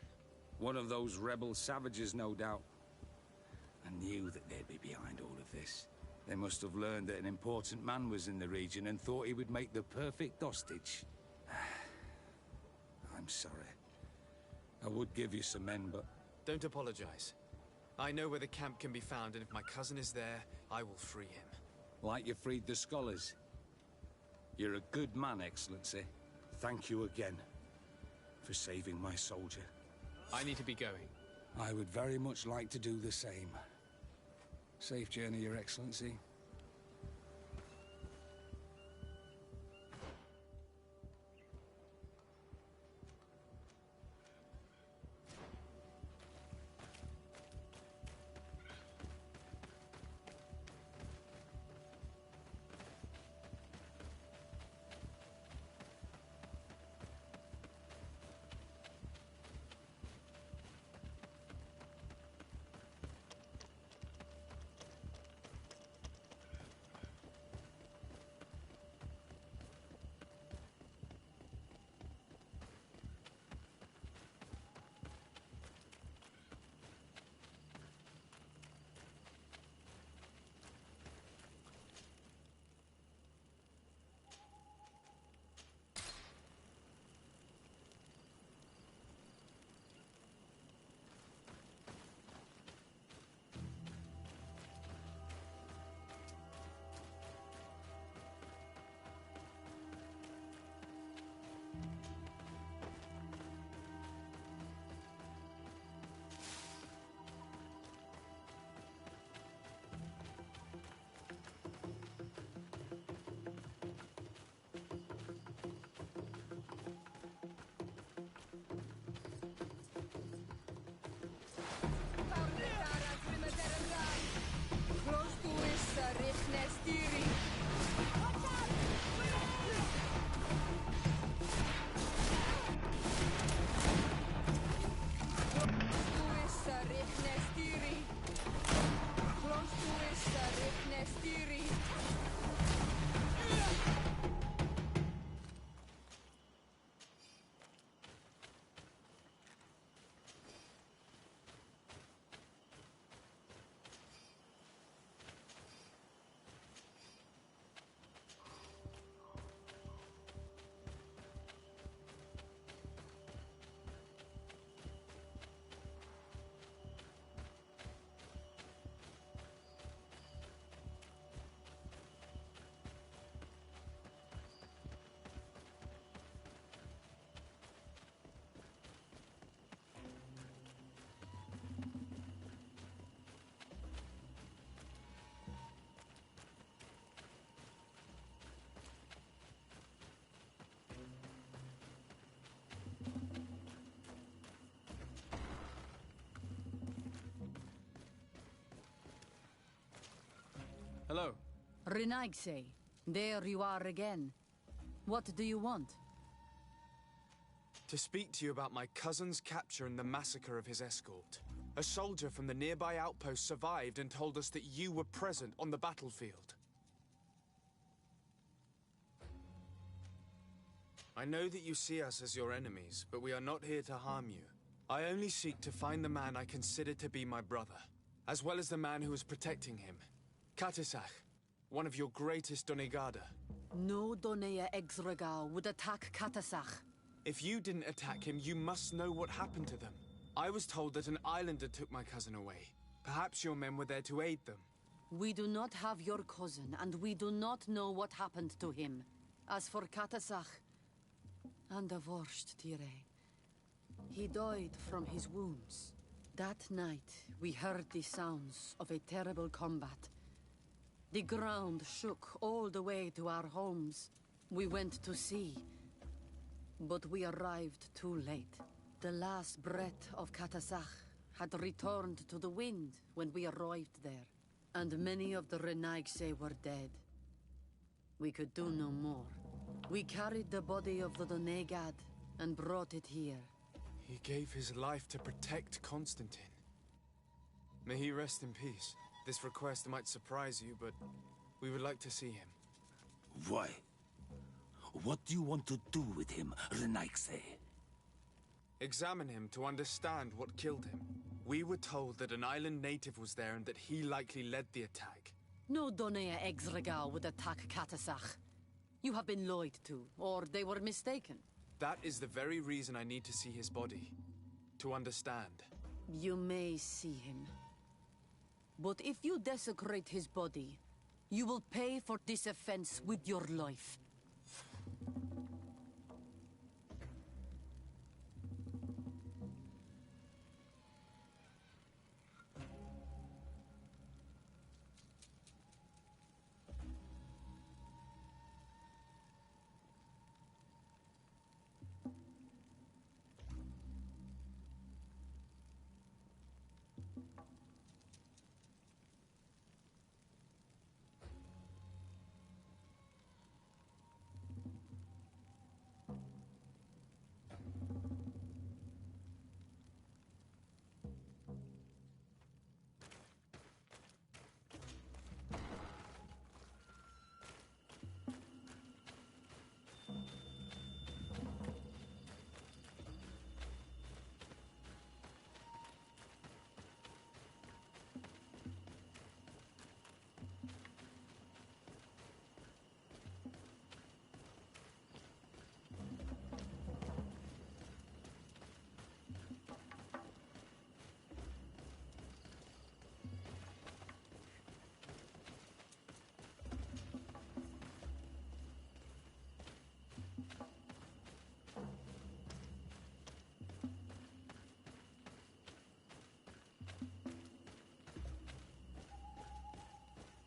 One of those rebel savages, no doubt. I knew that they'd be behind all of this. They must have learned that an important man was in the region and thought he would make the perfect hostage. I'm sorry. I would give you some men, but... Don't apologize. I know where the camp can be found, and if my cousin is there, I will free him. Like you freed the scholars. You're a good man, Excellency. Thank you again for saving my soldier. I need to be going. I would very much like to do the same. Safe journey, Your Excellency. Renaigse, there you are again. What do you want? To speak to you about my cousin's capture and the massacre of his escort. A soldier from the nearby outpost survived and told us that you were present on the battlefield. I know that you see us as your enemies, but we are not here to harm you. I only seek to find the man I consider to be my brother, as well as the man who was protecting him. Katisach, one of your greatest Donegada. No Donea Exregal would attack Katasach. If you didn't attack him, you must know what happened to them. I was told that an islander took my cousin away. Perhaps your men were there to aid them. We do not have your cousin, and we do not know what happened to him. As for Katasach, and the bored2creat, he died from his wounds. That night, we heard the sounds of a terrible combat. The ground shook all the way to our homes. We went to see, but we arrived too late. The last breath of Katasach had returned to the wind when we arrived there, and many of the Renaigse were dead. We could do no more. We carried the body of the Donegad and brought it here. He gave his life to protect Constantine. May he rest in peace. This request might surprise you, but we would like to see him. Why? What do you want to do with him, Renaigse? Examine him to understand what killed him. We were told that an island native was there and that he likely led the attack. No Donea Exregal would attack Katasach. You have been lied to, or they were mistaken. That is the very reason I need to see his body. To understand. You may see him. But if you desecrate his body, you will pay for this offense with your life.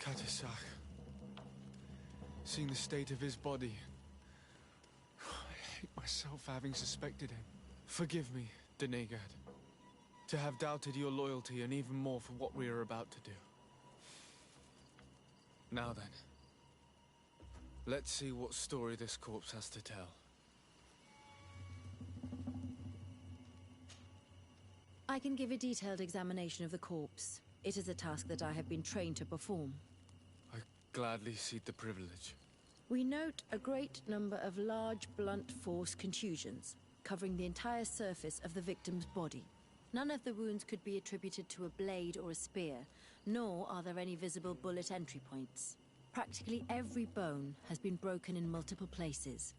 Katisach. Seeing the state of his body. I hate myself for having suspected him. Forgive me, Donegad. To have doubted your loyalty and even more for what we are about to do. Now then. Let's see what story this corpse has to tell. I can give a detailed examination of the corpse. It is a task that I have been trained to perform. I gladly cede the privilege. We note a great number of large, blunt force contusions, covering the entire surface of the victim's body. None of the wounds could be attributed to a blade or a spear, nor are there any visible bullet entry points. Practically every bone has been broken in multiple places.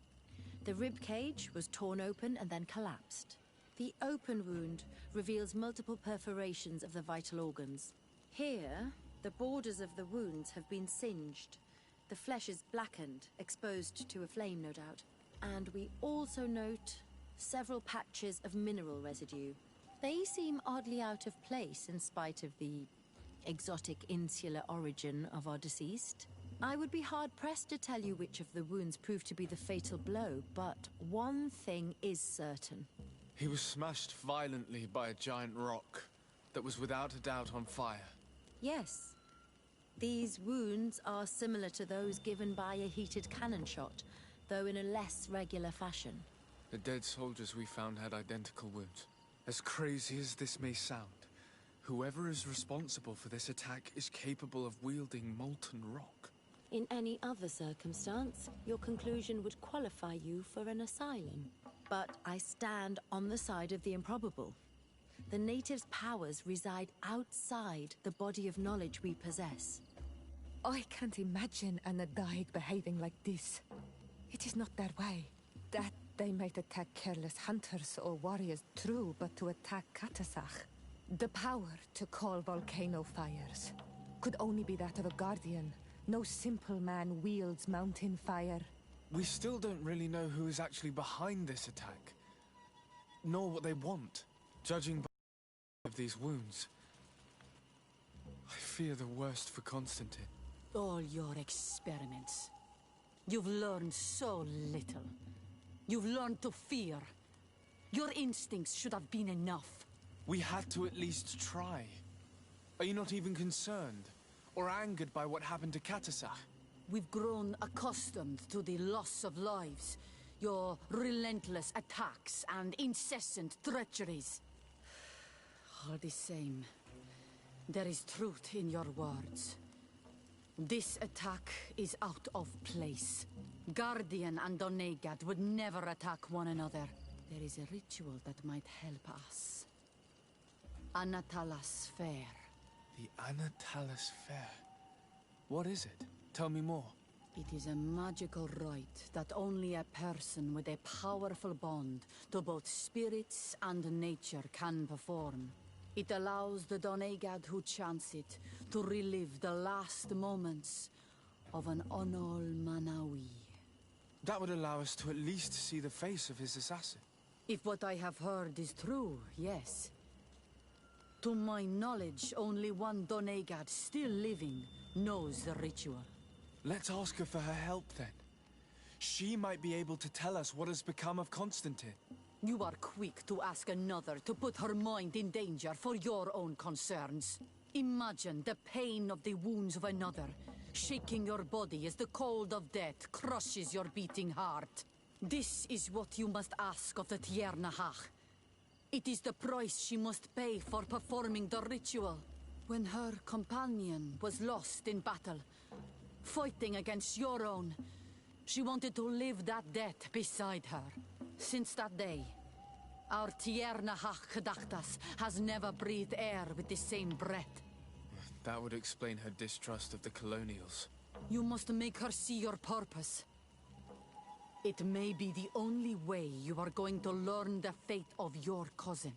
The rib cage was torn open and then collapsed. The open wound reveals multiple perforations of the vital organs. Here, the borders of the wounds have been singed. The flesh is blackened, exposed to a flame, no doubt. And we also note several patches of mineral residue. They seem oddly out of place in spite of the exotic insular origin of our deceased. I would be hard-pressed to tell you which of the wounds proved to be the fatal blow, but one thing is certain. He was smashed violently by a giant rock that was without a doubt on fire. Yes. These wounds are similar to those given by a heated cannon shot, though in a less regular fashion. The dead soldiers we found had identical wounds. As crazy as this may sound, whoever is responsible for this attack is capable of wielding molten rock. In any other circumstance, your conclusion would qualify you for an asylum. But I stand on the side of the improbable. The natives' powers reside outside the body of knowledge we possess. I can't imagine an Adaig behaving like this. It is not their way. That they might attack careless hunters or warriors, true, but to attack Katasach, the power to call volcano fires, could only be that of a guardian. No simple man wields mountain fire. We still don't really know who is actually behind this attack, nor what they want. Judging by of these wounds, I fear the worst for Constantine. All your experiments. You've learned so little. You've learned to fear. Your instincts should have been enough. We had to at least try. Are you not even concerned or angered by what happened to Katasach? We've grown accustomed to the loss of lives, your relentless attacks and incessant treacheries. All the same, there is truth in your words. This attack is out of place. Guardian and Donegad would never attack one another. There is a ritual that might help us. Anatalas Fair. The Anatalas Fair. What is it? Tell me more. It is a magical rite that only a person with a powerful bond to both spirits and nature can perform. It allows the Donegad who chants it to relive the last moments of an Onol Manawi. That would allow us to at least see the face of his assassin. If what I have heard is true, yes. To my knowledge, only one Donegad still living knows the ritual. Let's ask her for her help, then. She might be able to tell us what has become of Constantine. You are quick to ask another to put her mind in danger for your own concerns. Imagine the pain of the wounds of another, shaking your body as the cold of death crushes your beating heart. This is what you must ask of the Tiernahach. It is the price she must pay for performing the ritual. When her companion was lost in battle, fighting against your own, she wanted to live that death beside her. Since that day, our Tiernahach Kadachtas has never breathed air with the same breath. That would explain her distrust of the colonials. You must make her see your purpose. It may be the only way you are going to learn the fate of your cousin.